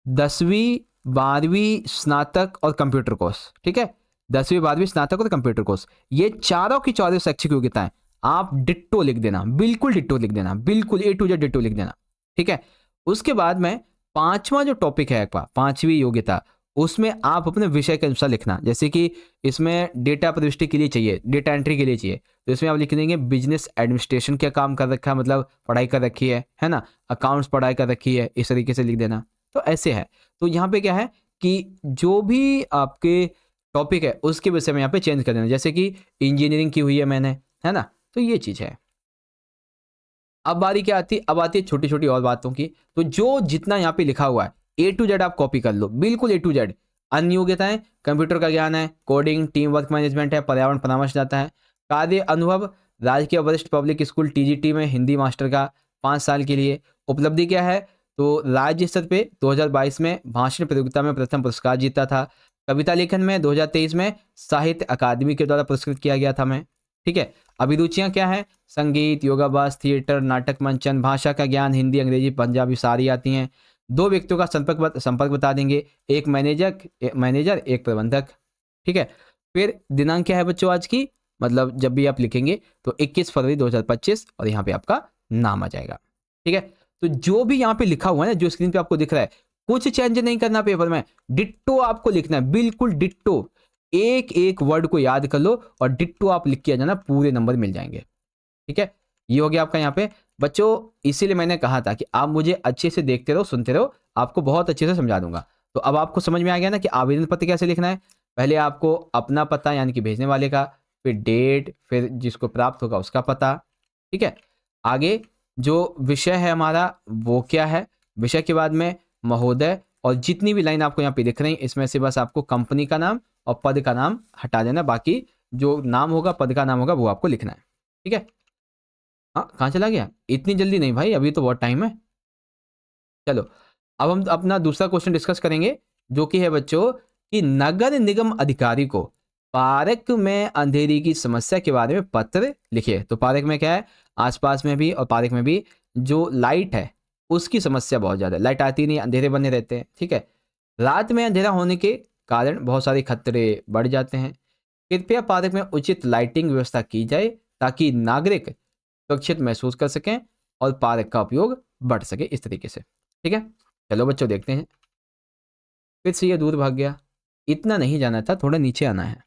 10वीं 12वीं स्नातक और कंप्यूटर कोर्स, ठीक है, 10वीं 12वीं स्नातक और कंप्यूटर कोर्स, ये चारों की चारों शैक्षिक योग्यताएं आप डिट्टो लिख देना, बिल्कुल डिट्टो लिख देना, बिल्कुल A to Z डिट्टो लिख देना, ठीक है। उसके बाद में पांचवा जो टॉपिक है, पांचवी योग्यता, उसमें आप अपने विषय के अनुसार लिखना। जैसे कि इसमें डेटा प्रविष्टि के लिए चाहिए, डेटा एंट्री के लिए चाहिए, तो इसमें आप लिख देंगे बिजनेस एडमिनिस्ट्रेशन क्या काम कर रखा है, मतलब पढ़ाई कर रखी है ना, अकाउंट्स पढ़ाई कर रखी है, इस तरीके से लिख देना। तो ऐसे है, तो यहाँ पे क्या है कि जो भी आपके टॉपिक है उसके विषय में यहाँ पे चेंज कर देना, जैसे कि इंजीनियरिंग की हुई है मैंने, है ना, तो ये चीज़ है। अब बारी क्या आती, अब आती है छोटी छोटी और बातों की। तो जो जितना यहाँ पे लिखा हुआ है A to Z आप कॉपी कर लो, बिल्कुल A to Z। अन्य योग्यताएं, कंप्यूटर का ज्ञान है, कोडिंग, टीम वर्क मैनेजमेंट है, पर्यावरण परामर्श जाता है, कार्य अनुभव, राजकीय वरिष्ठ पब्लिक स्कूल TGT में हिंदी मास्टर का 5 साल के लिए। उपलब्धि क्या है, तो राज्य स्तर पे 2022 में भाषण प्रतियोगिता में प्रथम पुरस्कार जीता था। कविता लेखन में 2023 में साहित्य अकादमी के द्वारा पुरस्कृत किया गया था मैं, ठीक है। अभिरुचियां क्या है, संगीत, योगाभ्यास, थिएटर, नाटक मंचन, भाषा का ज्ञान, हिंदी, अंग्रेजी, पंजाबी सारी आती हैं। 2 व्यक्तियों का संपर्क बता देंगे, एक मैनेजर एक प्रबंधक, ठीक है। फिर दिनांक क्या है बच्चों आज की, मतलब जब भी आप लिखेंगे तो 21 फरवरी 2025 और यहाँ पे आपका नाम आ जाएगा, ठीक है। तो जो भी यहाँ पे लिखा हुआ है ना, जो स्क्रीन पे आपको दिख रहा है, कुछ चेंज नहीं करना पेपर में, डिट्टो आपको लिखना है, बिल्कुल डिट्टो। एक एक वर्ड को याद कर लो और डिट्टो आप लिख के आ जाना, पूरे नंबर मिल जाएंगे, ठीक है। ये हो गया आपका यहाँ पे बच्चों। इसीलिए मैंने कहा था कि आप मुझे अच्छे से देखते रहो, सुनते रहो, आपको बहुत अच्छे से समझा दूंगा। तो अब आपको समझ में आ गया ना कि आवेदन पत्र कैसे लिखना है। पहले आपको अपना पता यानी कि भेजने वाले का, फिर डेट, फिर जिसको प्राप्त होगा उसका पता, ठीक है। आगे जो विषय है हमारा वो क्या है, विषय के बाद में महोदय, और जितनी भी लाइन आपको यहाँ पे दिख रही है इसमें से बस आपको कंपनी का नाम और पद का नाम हटा देना, बाकी जो नाम होगा, पद का नाम होगा, वो आपको लिखना है, ठीक है। हाँ, कहाँ चला गया, इतनी जल्दी नहीं भाई, अभी तो बहुत टाइम है। चलो अब हम अपना दूसरा क्वेश्चन डिस्कस करेंगे, जो कि है बच्चों कि नगर निगम अधिकारी को पार्क में अंधेरी की समस्या के बारे में पत्र लिखिए। तो पार्क में क्या है, आसपास में भी और पार्क में भी जो लाइट है उसकी समस्या बहुत ज़्यादा है, लाइट आती नहीं, अंधेरे बने रहते हैं, ठीक है। रात में अंधेरा होने के कारण बहुत सारे खतरे बढ़ जाते हैं। कृपया पार्क में उचित लाइटिंग व्यवस्था की जाए ताकि नागरिक सुरक्षित महसूस कर सकें और पार्क का उपयोग बढ़ सके, इस तरीके से, ठीक है। चलो बच्चों देखते हैं। फिर से ये दूर भाग गया, इतना नहीं जाना था, थोड़ा नीचे आना है।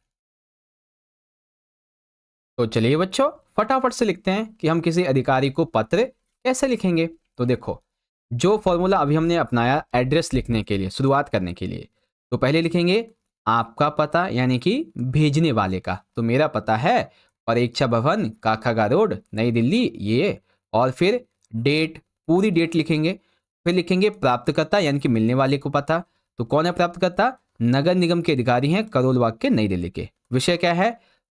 तो चलिए बच्चों फटाफट से लिखते हैं कि हम किसी अधिकारी को पत्र कैसे लिखेंगे। तो देखो, जो फॉर्मूला अभी हमने अपनाया एड्रेस लिखने के लिए, शुरुआत करने के लिए, तो पहले लिखेंगे आपका पता यानी कि भेजने वाले का। तो मेरा पता है परीक्षा भवन, काखागा रोड, नई दिल्ली, ये। और फिर डेट, पूरी डेट लिखेंगे। फिर लिखेंगे प्राप्तकर्ता यानी कि मिलने वाले को पता। तो कौन है प्राप्तकर्ता, नगर निगम के अधिकारी हैं करोल बाग के, नई दिल्ली के। विषय क्या है,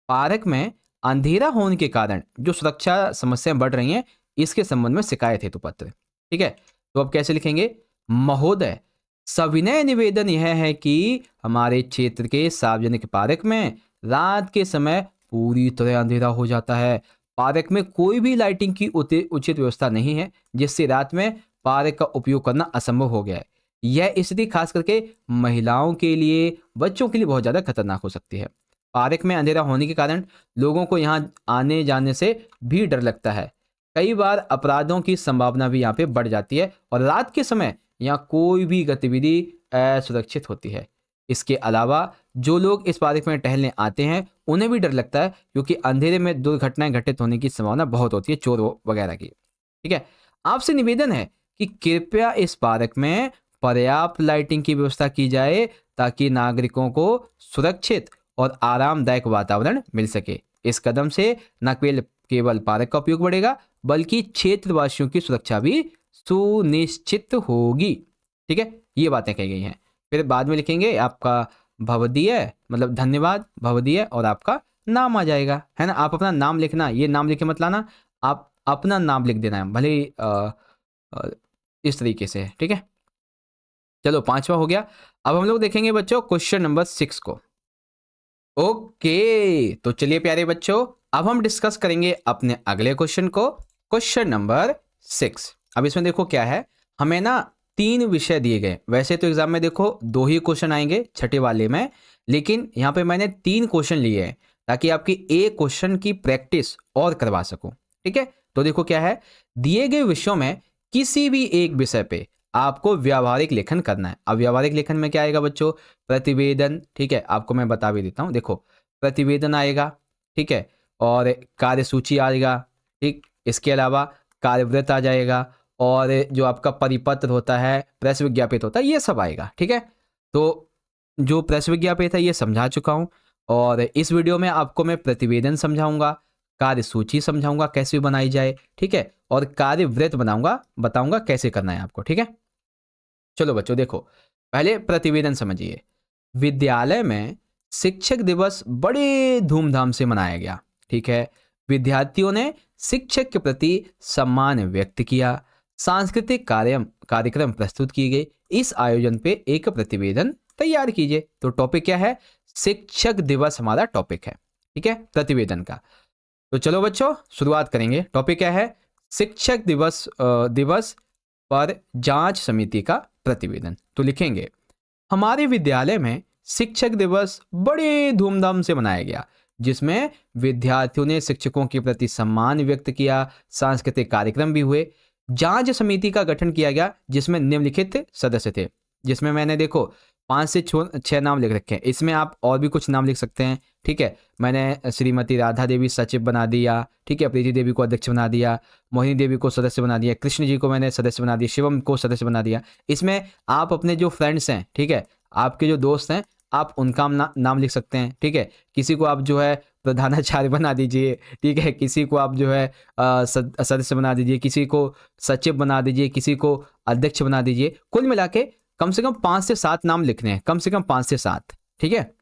पार्क में अंधेरा होने के कारण जो सुरक्षा समस्याएं बढ़ रही हैं इसके संबंध में शिकायत हेतु पत्र, ठीक है। तो अब कैसे लिखेंगे, महोदय सविनय निवेदन यह है कि हमारे क्षेत्र के सार्वजनिक पार्क में रात के समय पूरी तरह अंधेरा हो जाता है। पार्क में कोई भी लाइटिंग की उचित व्यवस्था नहीं है, जिससे रात में पार्क का उपयोग करना असंभव हो गया है। यह स्थिति खास करके महिलाओं के लिए, बच्चों के लिए बहुत ज़्यादा खतरनाक हो सकती है। पार्क में अंधेरा होने के कारण लोगों को यहाँ आने जाने से भी डर लगता है। कई बार अपराधों की संभावना भी यहाँ पे बढ़ जाती है और रात के समय यहाँ कोई भी गतिविधि असुरक्षित होती है। इसके अलावा जो लोग इस पार्क में टहलने आते हैं उन्हें भी डर लगता है, क्योंकि अंधेरे में दुर्घटनाएं घटित होने की संभावना बहुत होती है, चोर वगैरह की, ठीक है। आपसे निवेदन है कि कृपया इस पार्क में पर्याप्त लाइटिंग की व्यवस्था की जाए ताकि नागरिकों को सुरक्षित और आरामदायक वातावरण मिल सके। इस कदम से न केवल पार्क का उपयोग बढ़ेगा बल्कि क्षेत्रवासियों की सुरक्षा भी सुनिश्चित होगी, ठीक है। ये बातें कही गई हैं। फिर बाद में लिखेंगे आपका भवदीय, मतलब धन्यवाद, भवदीय, और आपका नाम आ जाएगा, है ना। आप अपना नाम लिखना, ये नाम लिखे मत लाना, आप अपना नाम लिख देना है, भले ही इस तरीके से, ठीक है। चलो 5वां हो गया। अब हम लोग देखेंगे बच्चों क्वेश्चन नंबर 6 को। ओके, तो चलिए प्यारे बच्चों अब हम डिस्कस करेंगे अपने अगले क्वेश्चन को, क्वेश्चन नंबर 6। अब इसमें देखो क्या है, हमें ना 3 विषय दिए गए। वैसे तो एग्जाम में देखो 2 ही क्वेश्चन आएंगे छठे वाले में, लेकिन यहाँ पे मैंने 3 क्वेश्चन लिए हैं ताकि आपकी एक क्वेश्चन की प्रैक्टिस और करवा सकूं, ठीक है। तो देखो क्या है, दिए गए विषयों में किसी भी एक विषय पे आपको व्यावहारिक लेखन करना है। अब व्यावहारिक लेखन में क्या आएगा बच्चों, प्रतिवेदन, ठीक है। आपको मैं बता भी देता हूँ, देखो प्रतिवेदन आएगा, ठीक है, और कार्यसूची आएगा, ठीक। इसके अलावा कार्यव्रत आ जाएगा, और जो आपका परिपत्र होता है, प्रेस विज्ञापित होता है, ये सब आएगा, ठीक है। तो जो प्रेस विज्ञापित है ये समझा चुका हूँ, और इस वीडियो में आपको मैं प्रतिवेदन समझाऊंगा, कार्यसूची समझाऊंगा कैसे बनाई जाए, ठीक है, और कार्यव्रत बताऊंगा कैसे करना है आपको, ठीक है। चलो बच्चों देखो, पहले प्रतिवेदन समझिए। विद्यालय में शिक्षक दिवस बड़े धूमधाम से मनाया गया, ठीक है। विद्यार्थियों ने शिक्षक के प्रति सम्मान व्यक्त किया, सांस्कृतिक कार्यक्रम प्रस्तुत किए गए। इस आयोजन पे एक प्रतिवेदन तैयार कीजिए। तो टॉपिक क्या है, शिक्षक दिवस हमारा टॉपिक है, ठीक है, प्रतिवेदन का। तो चलो बच्चों शुरुआत करेंगे। टॉपिक क्या है, शिक्षक दिवस पर जांच समिति का प्रतिवेदन। तो लिखेंगे, हमारे विद्यालय में शिक्षक दिवस बड़े धूमधाम से मनाया गया, जिसमें विद्यार्थियों ने शिक्षकों के प्रति सम्मान व्यक्त किया, सांस्कृतिक कार्यक्रम भी हुए। जांच समिति का गठन किया गया जिसमें निम्नलिखित सदस्य थे, जिसमें मैंने देखो 5 से 6 नाम लिख रखे हैं। इसमें आप और भी कुछ नाम लिख सकते हैं, ठीक है। मैंने श्रीमती राधा देवी सचिव बना दिया, ठीक है, प्रीति देवी को अध्यक्ष बना दिया, मोहिनी देवी को सदस्य बना दिया, कृष्ण जी को मैंने सदस्य बना दिया, शिवम को सदस्य बना दिया। इसमें आप अपने जो फ्रेंड्स हैं, ठीक है, आपके जो दोस्त हैं, आप उनका नाम लिख सकते हैं, ठीक है। किसी को आप जो है प्रधानाचार्य बना दीजिए, ठीक है, किसी को आप जो है सदस्य बना दीजिए, किसी को सचिव बना दीजिए, किसी को अध्यक्ष बना दीजिए। कुल मिला के कम से कम 5 से 7 नाम लिखने हैं, कम से कम 5 से 7, ठीक है।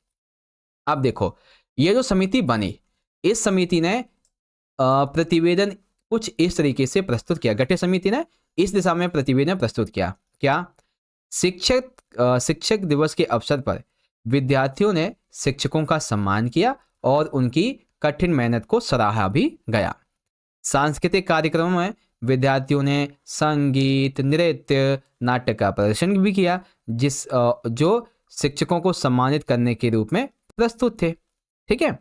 अब देखो ये जो समिति बनी, इस समिति ने प्रतिवेदन कुछ इस तरीके से प्रस्तुत किया। गठित समिति ने इस दिशा में प्रतिवेदन प्रस्तुत किया क्या? शिक्षक दिवस के अवसर पर विद्यार्थियों ने शिक्षकों का सम्मान किया और उनकी कठिन मेहनत को सराहा भी गया। सांस्कृतिक कार्यक्रमों में विद्यार्थियों ने संगीत, नृत्य, नाटक का प्रदर्शन भी किया, जो शिक्षकों को सम्मानित करने के रूप में प्रस्तुत थे। ठीक है।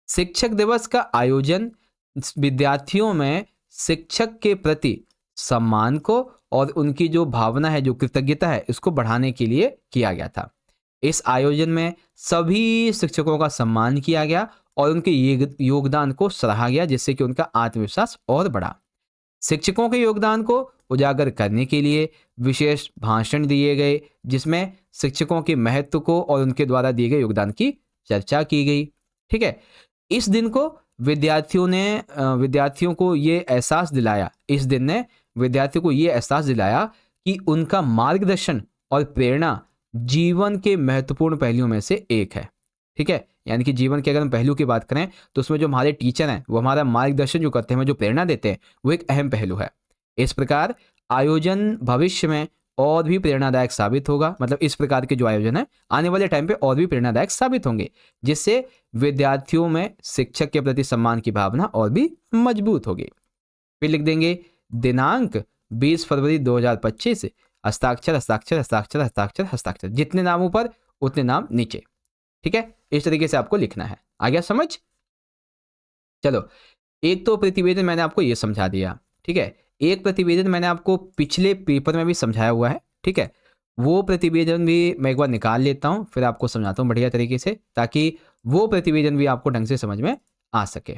शिक्षक दिवस का आयोजन विद्यार्थियों में शिक्षक के प्रति सम्मान को और उनकी जो भावना है, जो कृतज्ञता है, इसको बढ़ाने के लिए किया गया था। इस आयोजन में सभी शिक्षकों का सम्मान किया गया और उनके योगदान को सराहा गया, जिससे कि उनका आत्मविश्वास और बढ़ा। शिक्षकों के योगदान को उजागर करने के लिए विशेष भाषण दिए गए, जिसमें शिक्षकों के महत्व को और उनके द्वारा दिए गए योगदान की चर्चा की गई। ठीक है। इस दिन को विद्यार्थियों को ये एहसास दिलाया कि उनका मार्गदर्शन और प्रेरणा जीवन के महत्वपूर्ण पहलुओं में से एक है। ठीक है। यानी कि जीवन के अगर हम पहलू की बात करें तो उसमें जो हमारे टीचर हैं, वो हमारा मार्गदर्शन जो करते हैं, जो प्रेरणा देते हैं, वो एक अहम पहलू है। इस प्रकार आयोजन भविष्य में और भी प्रेरणादायक साबित होगा। मतलब इस प्रकार के जो आयोजन है आने वाले टाइम पे और भी प्रेरणादायक साबित होंगे, जिससे विद्यार्थियों में शिक्षक के प्रति सम्मान की भावना और भी मजबूत होगी। फिर लिख देंगे दिनांक 20 फरवरी 2025, हस्ताक्षर हस्ताक्षर हस्ताक्षर हस्ताक्षर हस्ताक्षर, जितने नामों पर उतने नाम नीचे। ठीक है। इस तरीके से आपको लिखना है। आ गया समझ? चलो, एक तो प्रतिवेदन मैंने आपको ये समझा दिया। ठीक है। एक प्रतिवेदन मैंने आपको पिछले पेपर में भी समझाया हुआ है। ठीक है। वो प्रतिवेदन भी मैं एक बार निकाल लेता हूं, फिर आपको समझाता हूं बढ़िया तरीके से, ताकि वो प्रतिवेदन भी आपको ढंग से समझ में आ सके।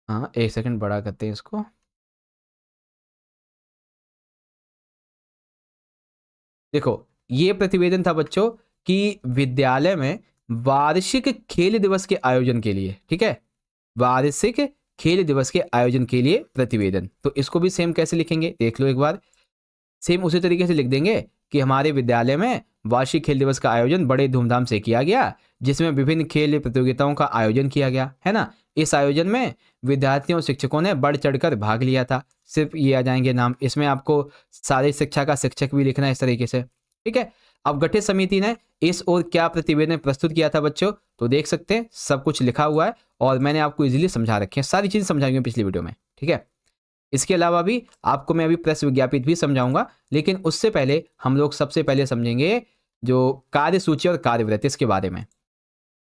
हाँ, एक सेकंड बड़ा करते हैं इसको। देखो, ये प्रतिवेदन था बच्चों कि विद्यालय में वार्षिक खेल दिवस के आयोजन के लिए, ठीक है, वार्षिक खेल दिवस के आयोजन के लिए प्रतिवेदन। तो इसको भी सेम कैसे लिखेंगे देख लो एक बार। सेम उसी तरीके से लिख देंगे कि हमारे विद्यालय में वार्षिक खेल दिवस का आयोजन बड़े धूमधाम से किया गया, जिसमें विभिन्न खेल प्रतियोगिताओं का आयोजन किया गया है ना। इस आयोजन में विद्यार्थियों और शिक्षकों ने बढ़ चढ़कर भाग लिया था। सिर्फ ये आ जाएंगे नाम, इसमें आपको सारी शिक्षा का शिक्षक भी लिखना है इस तरीके से। ठीक है। अब गठित समिति ने इस और क्या प्रतिवेदन प्रस्तुत किया था बच्चों, तो देख सकते हैं सब कुछ लिखा हुआ है और मैंने आपको इजीली समझा रखे हैं, सारी चीजें समझाई हुई पिछली वीडियो में। ठीक है। इसके अलावा भी आपको मैं अभी प्रेस विज्ञापित भी समझाऊंगा, लेकिन उससे पहले हम लोग सबसे पहले समझेंगे जो कार्यसूची और कार्यवृत्ति इसके बारे में।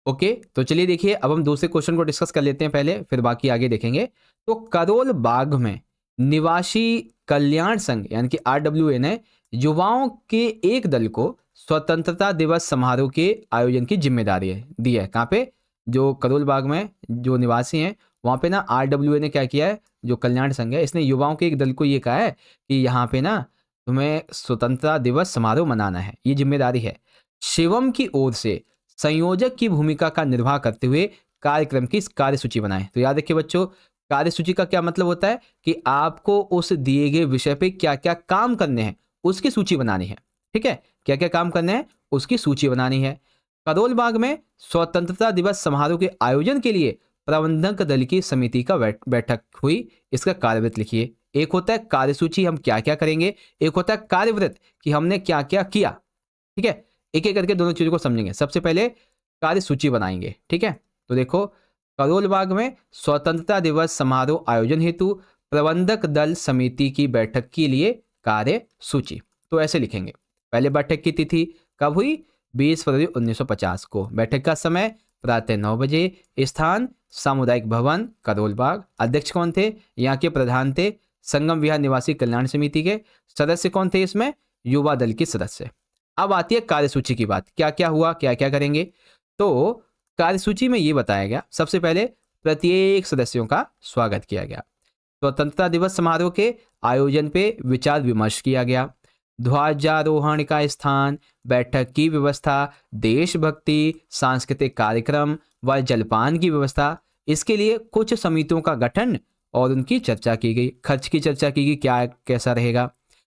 ओके, तो चलिए देखिए, अब हम दूसरे क्वेश्चन को डिस्कस कर लेते हैं पहले, फिर बाकी आगे देखेंगे। तो करोल बाग में निवासी कल्याण संघ यानी कि RWA ने युवाओं के एक दल को स्वतंत्रता दिवस समारोह के आयोजन की जिम्मेदारी दी है। कहाँ पे? जो करोल बाग में जो निवासी हैं वहाँ पे ना RWA ने क्या किया है, जो कल्याण संघ है, इसने युवाओं के एक दल को ये कहा है कि यहाँ पे ना तुम्हें स्वतंत्रता दिवस समारोह मनाना है, ये जिम्मेदारी है। शिवम की ओर से संयोजक की भूमिका का निर्वाह करते हुए कार्यक्रम की कार्यसूची बनाएं। तो याद रखिए बच्चों, कार्यसूची का क्या मतलब होता है कि आपको उस दिए गए विषय पे क्या क्या काम करने हैं उसकी सूची बनानी है। ठीक है, क्या क्या काम करने हैं उसकी सूची बनानी है। करोल बाग में स्वतंत्रता दिवस समारोह के आयोजन के लिए प्रबंधक दल की समिति का बैठक हुई। इसका कार्यवृत्त लिखिए। एक होता है कार्यसूची, हम क्या क्या करेंगे, एक होता है कार्यवृत्त कि हमने क्या क्या किया। ठीक है, एक एक करके दोनों चीजों को समझेंगे। सबसे पहले कार्यसूची बनाएंगे। ठीक है, तो देखो, करोल बाग में स्वतंत्रता दिवस समारोह आयोजन हेतु प्रबंधक दल समिति की बैठक के लिए कार्य सूची। तो ऐसे लिखेंगे। पहले बैठक की तिथि कब हुई? 20 फरवरी 1950 को। बैठक का समय प्रातः 9 बजे। स्थान सामुदायिक भवन करोल बाग। अध्यक्ष कौन थे? यहाँ के प्रधान थे संगम विहार निवासी कल्याण समिति के। सदस्य कौन थे इसमें? युवा दल के सदस्य। अब आती है कार्यसूची की बात, क्या क्या हुआ, क्या क्या करेंगे। तो कार्यसूची में ये बताया गया, सबसे पहले प्रत्येक सदस्यों का स्वागत किया गया। स्वतंत्रता दिवस समारोह के आयोजन पे विचार विमर्श किया गया। ध्वजारोहण का स्थान, बैठक की व्यवस्था, देशभक्ति, सांस्कृतिक कार्यक्रम व जलपान की व्यवस्था, इसके लिए कुछ समितियों का गठन और उनकी चर्चा की गई। खर्च की चर्चा की गई, क्या कैसा रहेगा।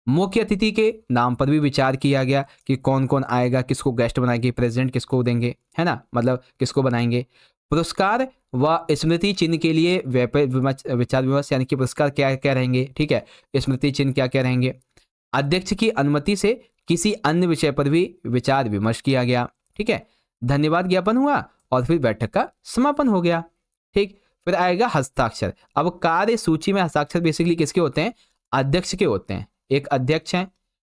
मुख्य अतिथि के नाम पर भी विचार किया गया कि कौन कौन आएगा, किसको गेस्ट बनाएंगे, प्रेसिडेंट किसको देंगे, है ना, मतलब किसको बनाएंगे। पुरस्कार व स्मृति चिन्ह के लिए विचार विमर्श, यानी कि पुरस्कार क्या क्या रहेंगे, ठीक है, स्मृति चिन्ह क्या क्या रहेंगे। अध्यक्ष की अनुमति से किसी अन्य विषय पर भी विचार विमर्श किया गया, ठीक है। धन्यवाद ज्ञापन हुआ और फिर बैठक का समापन हो गया, ठीक। फिर आएगा हस्ताक्षर। अब कार्य सूची में हस्ताक्षर बेसिकली किसके होते हैं, अध्यक्ष के होते हैं। एक अध्यक्ष है,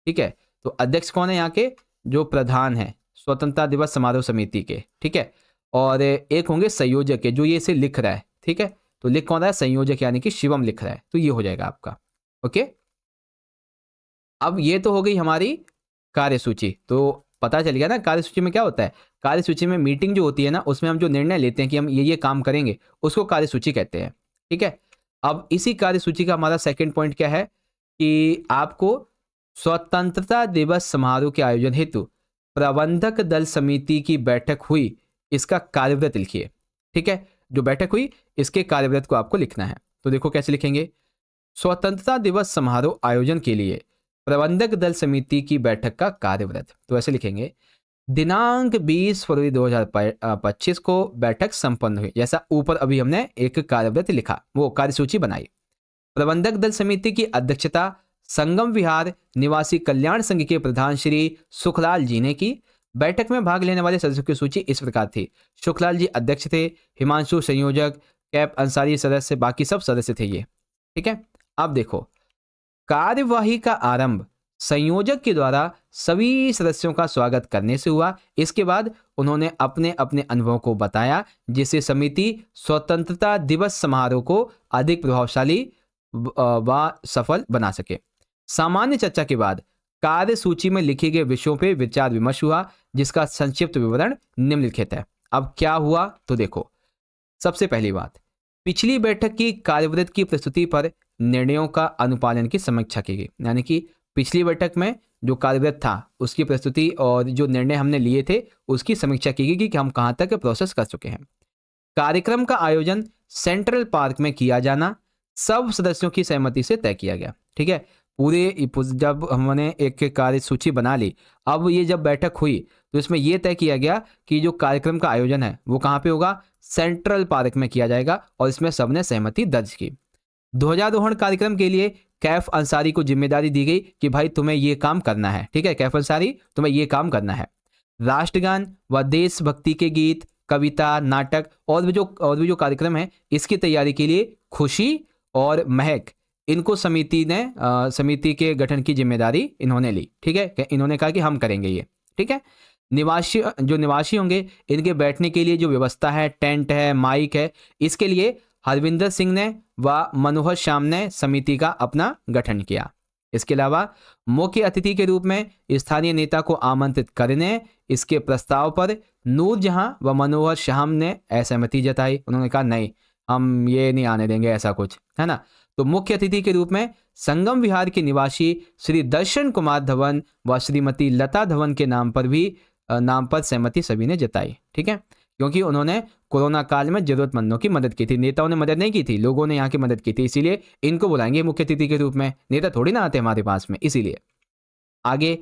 ठीक है, तो अध्यक्ष कौन है यहाँ के, जो प्रधान है स्वतंत्रता दिवस समारोह समिति के, ठीक है। और एक होंगे संयोजक के, जो ये इसे लिख रहा है, ठीक है, तो लिख कौन रहा है, संयोजक, यानी कि शिवम लिख रहा है, तो ये हो जाएगा आपका। ओके, अब ये तो हो गई हमारी कार्यसूची। तो पता चल गया ना कार्यसूची में क्या होता है। कार्यसूची में मीटिंग जो होती है ना, उसमें हम जो निर्णय लेते हैं कि हम ये काम करेंगे, उसको कार्यसूची कहते हैं, ठीक है। अब इसी कार्यसूची का हमारा सेकंड पॉइंट क्या है कि आपको स्वतंत्रता दिवस समारोह के आयोजन हेतु प्रबंधक दल समिति की बैठक हुई, इसका कार्यव्रत लिखिए, ठीक है। जो बैठक हुई इसके कार्यव्रत को आपको लिखना है। तो देखो कैसे लिखेंगे, स्वतंत्रता दिवस समारोह आयोजन के लिए प्रबंधक दल समिति की बैठक का कार्यव्रत। तो ऐसे लिखेंगे, दिनांक 20 फरवरी 2025 को बैठक संपन्न हुई। जैसा ऊपर अभी हमने एक कार्यव्रत लिखा, वो कार्यसूची बनाई। प्रबंधक दल समिति की अध्यक्षता संगम विहार निवासी कल्याण संघ के प्रधान श्री सुखलाल जी ने की। बैठक में भाग लेने वाले सदस्यों की सूची इस प्रकार थी। सुखलाल जी अध्यक्ष थे, हिमांशु संयोजक, कैप अंसारी सदस्य, बाकी सब सदस्य थे ये, ठीक है। अब देखो, कार्यवाही का आरंभ संयोजक के द्वारा सभी सदस्यों का स्वागत करने से हुआ। इसके बाद उन्होंने अपने अपने अनुभवों को बताया, जिससे समिति स्वतंत्रता दिवस समारोह को अधिक प्रभावशाली व सफल बना सके। सामान्य चर्चा के बाद कार्य सूची में लिखे गए विषयों पर विचार विमर्श हुआ, जिसका संक्षिप्त विवरण निम्नलिखित है। अब क्या हुआ तो देखो, सबसे पहली बात, पिछली बैठक की कार्यव्रत की प्रस्तुति पर निर्णयों का अनुपालन की समीक्षा की गई। यानी कि पिछली बैठक में जो कार्यव्रत था उसकी प्रस्तुति और जो निर्णय हमने लिए थे उसकी समीक्षा की गई कि हम कहां तक प्रोसेस कर चुके हैं। कार्यक्रम का आयोजन सेंट्रल पार्क में किया जाना सब सदस्यों की सहमति से तय किया गया, ठीक है। पूरे जब हमने एक कार्य सूची बना ली, अब ये जब बैठक हुई तो इसमें यह तय किया गया कि जो कार्यक्रम का आयोजन है वो कहाँ पे होगा, सेंट्रल पार्क में किया जाएगा, और इसमें सबने सहमति दर्ज की। ध्वजारोहण कार्यक्रम के लिए कैफ अंसारी को जिम्मेदारी दी गई कि भाई तुम्हें ये काम करना है, ठीक है, कैफ अंसारी तुम्हें ये काम करना है। राष्ट्रगान व देशभक्ति के गीत, कविता, नाटक और भी जो कार्यक्रम है, इसकी तैयारी के लिए खुशी और महक, इनको समिति के गठन की जिम्मेदारी इन्होंने ली, ठीक है। इन्होंने कहा कि हम करेंगे ये, ठीक है। निवासी होंगे, इनके बैठने के लिए जो व्यवस्था है, टेंट है, माइक है, इसके लिए हरविंदर सिंह ने व मनोहर श्याम ने समिति का अपना गठन किया। इसके अलावा मुख्य अतिथि के रूप में स्थानीय नेता को आमंत्रित करने, इसके प्रस्ताव पर नूरजहां व मनोहर श्याम ने असहमति जताई। उन्होंने कहा नहीं, हम ये नहीं आने देंगे ऐसा कुछ, है ना। तो मुख्य अतिथि के रूप में संगम विहार के निवासी श्री दर्शन कुमार धवन व श्रीमती लता धवन के नाम पर सहमति सभी ने जताई, ठीक है, क्योंकि उन्होंने कोरोना काल में जरूरतमंदों की मदद की थी। नेताओं ने मदद नहीं की थी, लोगों ने यहाँ की मदद की थी, इसीलिए इनको बुलाएंगे मुख्य अतिथि के रूप में। नेता थोड़ी ना आते हमारे पास में, इसीलिए। आगे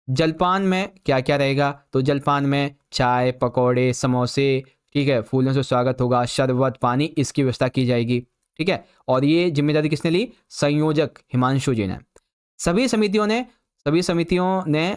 जलपान में क्या क्या रहेगा, तो जलपान में चाय, पकौड़े, समोसे, ठीक है, फूलों से स्वागत होगा, शरबत, पानी, इसकी व्यवस्था की जाएगी, ठीक है। और ये जिम्मेदारी किसने ली, संयोजक हिमांशु जी ने। सभी समितियों ने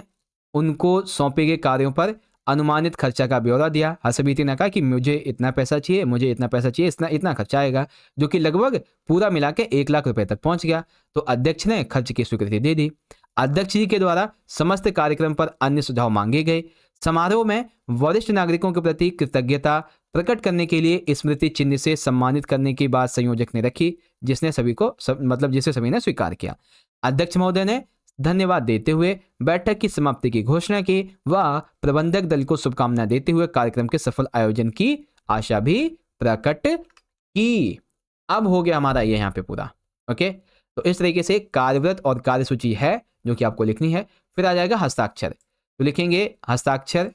उनको सौंपे गए कार्यों पर अनुमानित खर्चा का ब्यौरा दिया। हर समिति ने कहा कि मुझे इतना पैसा चाहिए, मुझे इतना पैसा चाहिए, इतना खर्चा आएगा, जो कि लगभग पूरा मिला के 1 लाख रुपए तक पहुंच गया। तो अध्यक्ष ने खर्च की स्वीकृति दे दी। अध्यक्ष जी के द्वारा समस्त कार्यक्रम पर अन्य सुझाव मांगे गए। समारोह में वरिष्ठ नागरिकों के प्रति कृतज्ञता प्रकट करने के लिए स्मृति चिन्ह से सम्मानित करने की बात संयोजक ने रखी, जिसे सभी ने स्वीकार किया। अध्यक्ष महोदय ने धन्यवाद देते हुए बैठक की समाप्ति की घोषणा की व प्रबंधक दल को शुभकामनाएं देते हुए कार्यक्रम के सफल आयोजन की आशा भी प्रकट की। अब हो गया हमारा ये यहाँ पे पूरा, ओके। तो इस तरीके से कार्यव्रत और कार्यसूची है जो कि आपको लिखनी है। फिर आ जाएगा हस्ताक्षर, तो लिखेंगे हस्ताक्षर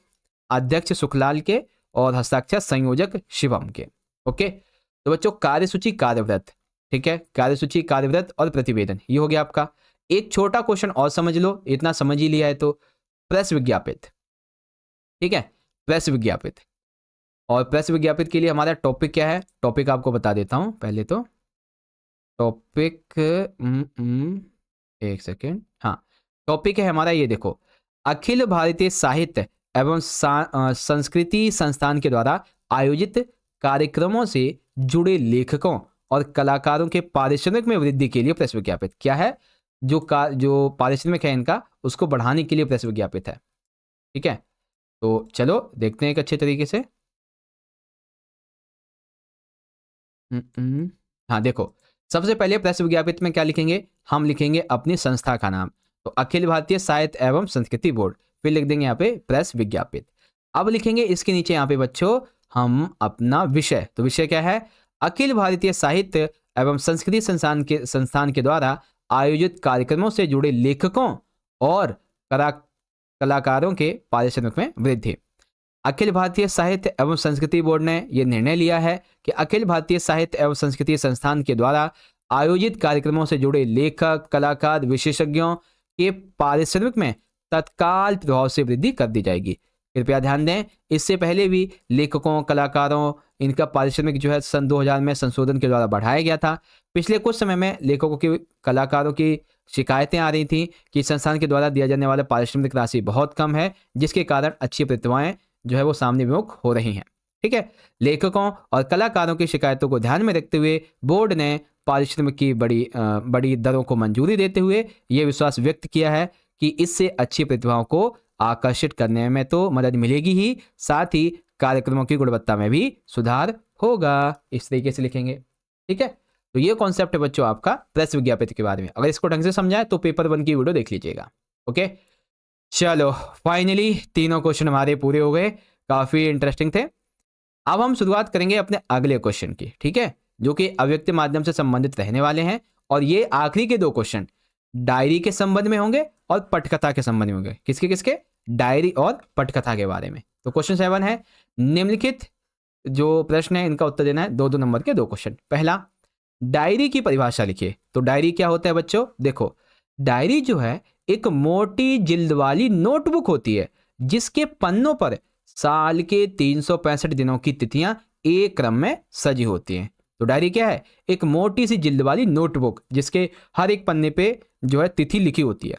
अध्यक्ष सुखलाल के और हस्ताक्षर संयोजक शिवम के, ओके। तो बच्चों कार्यसूची, कार्यव्रत, ठीक है, कार्यसूची, कार्यव्रत और प्रतिवेदन, ये हो गया आपका। एक छोटा क्वेश्चन और समझ लो, इतना समझ ही लिया है तो प्रेस विज्ञापित, ठीक है, प्रेस विज्ञापित और प्रेस विज्ञापित के लिए हमारा टॉपिक क्या है, टॉपिक आपको बता देता हूं पहले तो। टॉपिक एक सेकेंड, हाँ टॉपिक है हमारा ये देखो, अखिल भारतीय साहित्य एवं संस्कृति संस्थान के द्वारा आयोजित कार्यक्रमों से जुड़े लेखकों और कलाकारों के पारिश्रमिक में वृद्धि के लिए प्रेस विज्ञापित। क्या है, जो पारिश्रमिक है इनका, उसको बढ़ाने के लिए प्रेस विज्ञापित है। ठीक है, तो चलो देखते हैं एक अच्छे तरीके से। हाँ देखो, सबसे पहले प्रेस विज्ञापित में क्या लिखेंगे, हम लिखेंगे अपनी संस्था का नाम, तो अखिल भारतीय साहित्य एवं संस्कृति बोर्ड, फिर लिख देंगे यहाँ पे प्रेस विज्ञापित। अब लिखेंगे इसके नीचे यहाँ पे बच्चों हम अपना विषय, तो विषय क्या है, अखिल भारतीय साहित्य एवं संस्कृति संस्थान के द्वारा आयोजित कार्यक्रमों से जुड़े लेखकों और कलाकारों के पारिश्रमिक में वृद्धि। अखिल भारतीय साहित्य एवं संस्कृति बोर्ड ने यह निर्णय लिया है कि अखिल भारतीय साहित्य एवं संस्कृति संस्थान के द्वारा आयोजित कार्यक्रमों से जुड़े लेखक, कलाकार, विशेषज्ञों के पारिश्रमिक में तत्काल प्रभाव से वृद्धि कर दी जाएगी। कृपया ध्यान दें, इससे पहले भी लेखकों, कलाकारों, इनका पारिश्रमिक जो है सन 2000 में संशोधन के द्वारा बढ़ाया गया था। पिछले कुछ समय में लेखकों की, कलाकारों की शिकायतें आ रही थी कि संस्थान के द्वारा दिया जाने वाला पारिश्रमिक राशि बहुत कम है, जिसके कारण अच्छी प्रतिभाएं जो है वो सामने विमुख हो रही हैं। ठीक है, लेखकों और कलाकारों की शिकायतों को ध्यान में रखते हुए बोर्ड ने पारिश्रमिक की बड़ी दरों को मंजूरी देते हुए यह विश्वास व्यक्त किया है कि इससे अच्छी प्रतिभाओं को आकर्षित करने में तो मदद मिलेगी ही, साथ ही कार्यक्रमों की गुणवत्ता में भी सुधार होगा। इस तरीके से लिखेंगे। ठीक है, तो ये कॉन्सेप्ट है बच्चों आपका प्रेस विज्ञापित के बारे में। अगर इसको ढंग से समझाए तो पेपर 1 की वीडियो देख लीजिएगा। ओके, चलो फाइनली तीनों क्वेश्चन हमारे पूरे हो गए, काफी इंटरेस्टिंग थे। अब हम शुरुआत करेंगे अपने अगले क्वेश्चन की, ठीक है, जो कि अव्यक्त माध्यम से संबंधित रहने वाले हैं। और ये आखिरी के 2 क्वेश्चन डायरी के संबंध में होंगे और पटकथा के संबंध में होंगे। किसके किसके, डायरी और पटकथा के बारे में। तो क्वेश्चन 7 है, निम्नलिखित जो प्रश्न है इनका उत्तर देना है 2-2 नंबर के 2 क्वेश्चन। पहला, डायरी की परिभाषा लिखिए। तो डायरी क्या होता है बच्चों, देखो डायरी जो है एक मोटी जिल्द वाली नोटबुक होती है जिसके पन्नों पर साल के 365 दिनों की तिथियां एक क्रम में सजी होती हैं। तो डायरी क्या है, एक मोटी सी जिल्द वाली नोटबुक जिसके हर एक पन्ने पे जो है तिथि लिखी होती है,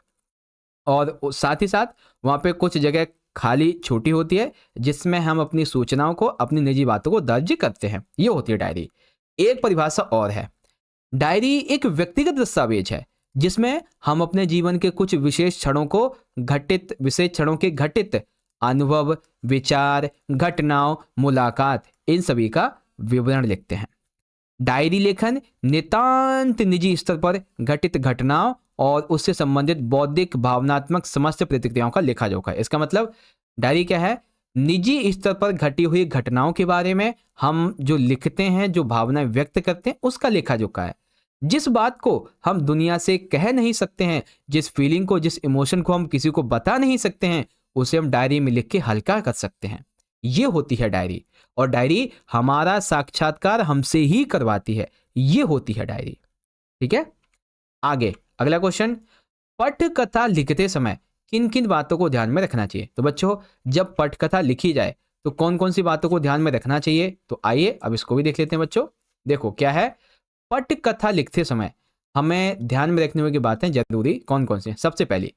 और साथ ही साथ वहां पे कुछ जगह खाली छोटी होती है जिसमें हम अपनी सूचनाओं को, अपनी निजी बातों को दर्ज करते हैं। ये होती है डायरी। एक परिभाषा और है, डायरी एक व्यक्तिगत दस्तावेज है जिसमें हम अपने जीवन के कुछ विशेष क्षणों के घटित अनुभव, विचार, घटनाओं, मुलाकात, इन सभी का विवरण लिखते हैं। डायरी लेखन नितांत निजी स्तर पर घटित घटनाओं और उससे संबंधित बौद्धिक, भावनात्मक समस्त प्रतिक्रियाओं का लेखा जोखा है। इसका मतलब डायरी क्या है, निजी स्तर पर घटी हुई घटनाओं के बारे में हम जो लिखते हैं, जो भावनाएं व्यक्त करते हैं, उसका लेखा जोखा है। जिस बात को हम दुनिया से कह नहीं सकते हैं, जिस फीलिंग को, जिस इमोशन को हम किसी को बता नहीं सकते हैं, उसे हम डायरी में लिख के हल्का कर सकते हैं। ये होती है डायरी। और डायरी हमारा साक्षात्कार हमसे ही करवाती है। ये होती है डायरी। ठीक है, आगे अगला क्वेश्चन, पटकथा लिखते समय किन किन बातों को ध्यान में रखना चाहिए। तो बच्चों जब पटकथा लिखी जाए तो कौन कौन सी बातों को ध्यान में रखना चाहिए, तो आइए अब इसको भी देख लेते हैं बच्चों। देखो क्या है, पटकथा लिखते समय हमें ध्यान में रखने वाली बातें जरूरी कौन कौन सी हैं। सबसे पहली,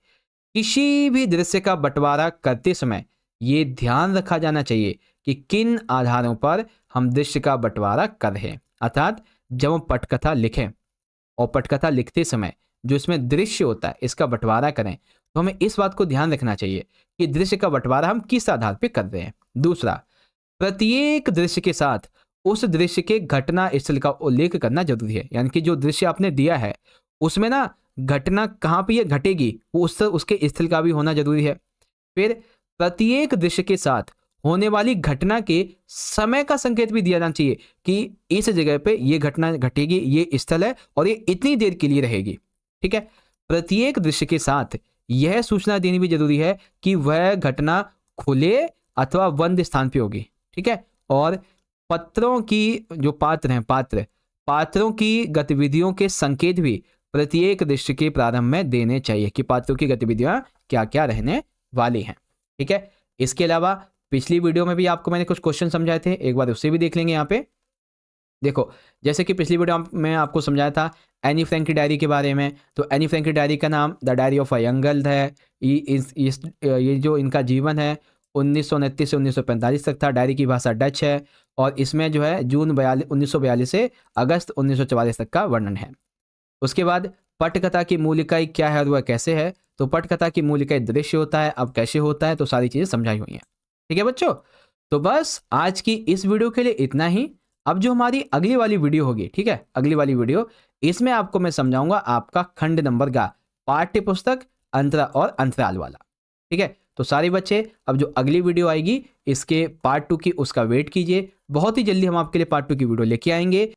किसी भी दृश्य का बंटवारा करते समय ये ध्यान रखा जाना चाहिए कि किन आधारों पर हम दृश्य का बंटवारा कर रहे हैं। अर्थात जब हम पटकथा लिखें और पटकथा लिखते समय जो इसमें दृश्य होता है इसका बंटवारा करें, तो हमें इस बात को ध्यान रखना चाहिए कि दृश्य का बंटवारा हम किस आधार पर कर रहे हैं। दूसरा, प्रत्येक दृश्य के साथ उस दृश्य के घटना स्थल का उल्लेख करना जरूरी है। यानी कि जो दृश्य आपने दिया है उसमें ना घटना कहाँ पे ये घटेगी वो उसके स्थल का भी होना जरूरी है। फिर प्रत्येक दृश्य के साथ होने वाली घटना के समय का संकेत भी दिया जाना चाहिए कि इस जगह पे ये घटना घटेगी, ये स्थल है और ये इतनी देर के लिए रहेगी। ठीक है, प्रत्येक दृश्य के साथ यह सूचना देनी भी जरूरी है कि वह घटना खुले अथवा बंद स्थान पे होगी। ठीक है, और पत्रों की जो पात्र हैं, पात्रों की गतिविधियों के संकेत भी प्रत्येक दृश्य के प्रारंभ में देने चाहिए कि पात्रों की गतिविधियां क्या क्या रहने वाली हैं। ठीक है, इसके अलावा पिछली वीडियो में भी आपको मैंने कुछ क्वेश्चन समझाए थे, एक बार उससे भी देख लेंगे। यहाँ पे देखो, जैसे कि पिछली वीडियो में आपको समझाया था एनी फ्रैंक की डायरी के बारे में। तो एनी फ्रैंक की डायरी का नाम the diary of a young girl है। ये जो इनका जीवन है 1929 से 1945 तक था। डायरी की भाषा डच है और इसमें जो है जून 1942 से अगस्त 1944 तक का वर्णन है। उसके बाद पटकथा की मूल इकाई क्या है और वह कैसे है। तो पटकथा की मूल इकाई दृश्य होता है। अब कैसे होता है तो सारी चीज़ें समझाई हुई हैं। ठीक है बच्चों, तो बस आज की इस वीडियो के लिए इतना ही। अब जो हमारी अगली वाली वीडियो होगी, ठीक है, अगली वाली वीडियो, इसमें आपको मैं समझाऊंगा आपका खंड नंबर का पाठ्य पुस्तक अंतरा और अंतराल वाला। ठीक है, तो सारे बच्चे अब जो अगली वीडियो आएगी इसके पार्ट 2 की, उसका वेट कीजिए। बहुत ही जल्दी हम आपके लिए पार्ट 2 की वीडियो लेके आएंगे।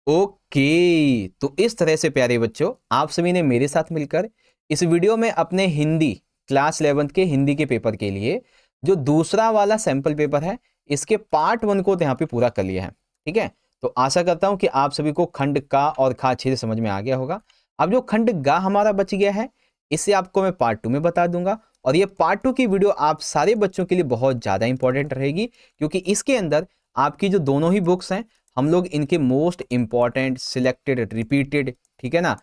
ओके, तो इस तरह से प्यारे बच्चों आप सभी ने मेरे साथ मिलकर इस वीडियो में अपने हिंदी क्लास 11 के हिंदी के पेपर के लिए जो दूसरा वाला सैंपल पेपर है इसके पार्ट 1 को यहाँ पे पूरा कर लिया है। ठीक है, तो आशा करता हूं कि आप सभी को खंड का और खा अच्छे से समझ में आ गया होगा। अब जो खंड गा हमारा बच गया है इसे आपको मैं पार्ट 2 में बता दूंगा और ये पार्ट 2 की वीडियो आप सारे बच्चों के लिए बहुत ज्यादा इंपॉर्टेंट रहेगी, क्योंकि इसके अंदर आपकी जो दोनों ही बुक्स हैं हम लोग इनके मोस्ट इंपॉर्टेंट सिलेक्टेड रिपीटेड, ठीक है ना,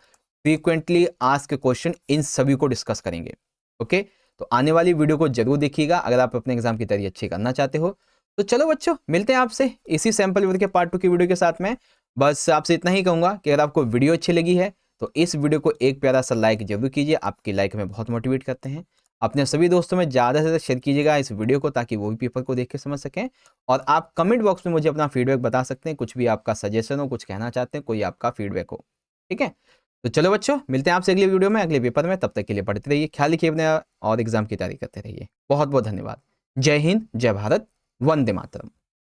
फ्रीक्वेंटली आस्क्ड क्वेश्चन इन सभी को डिस्कस करेंगे। ओके, तो आने वाली वीडियो को जरूर देखिएगा अगर आप अपने एग्जाम की तैयारी अच्छी करना चाहते हो। तो चलो बच्चों, मिलते हैं आपसे इसी सैंपल पेपर के पार्ट 2 की वीडियो के साथ में। बस आपसे इतना ही कहूंगा कि अगर आपको वीडियो अच्छी लगी है तो इस वीडियो को एक प्यारा सा लाइक जरूर कीजिए। आपकी लाइक हमें बहुत मोटिवेट करते हैं। अपने सभी दोस्तों में ज़्यादा से ज़्यादा शेयर कीजिएगा इस वीडियो को, ताकि वो भी पेपर को देख के समझ सकें। और आप कमेंट बॉक्स में मुझे अपना फीडबैक बता सकते हैं, कुछ भी आपका सजेशन हो, कुछ कहना चाहते हैं, कोई आपका फीडबैक हो। ठीक है, तो चलो बच्चों, मिलते हैं आपसे अगले वीडियो में, अगले पेपर में। तब तक के लिए पढ़ते रहिए, ख्याल रखिए अपने और एग्जाम की तैयारी करते रहिए। बहुत बहुत धन्यवाद। जय हिंद, जय भारत, वंदे मातरम।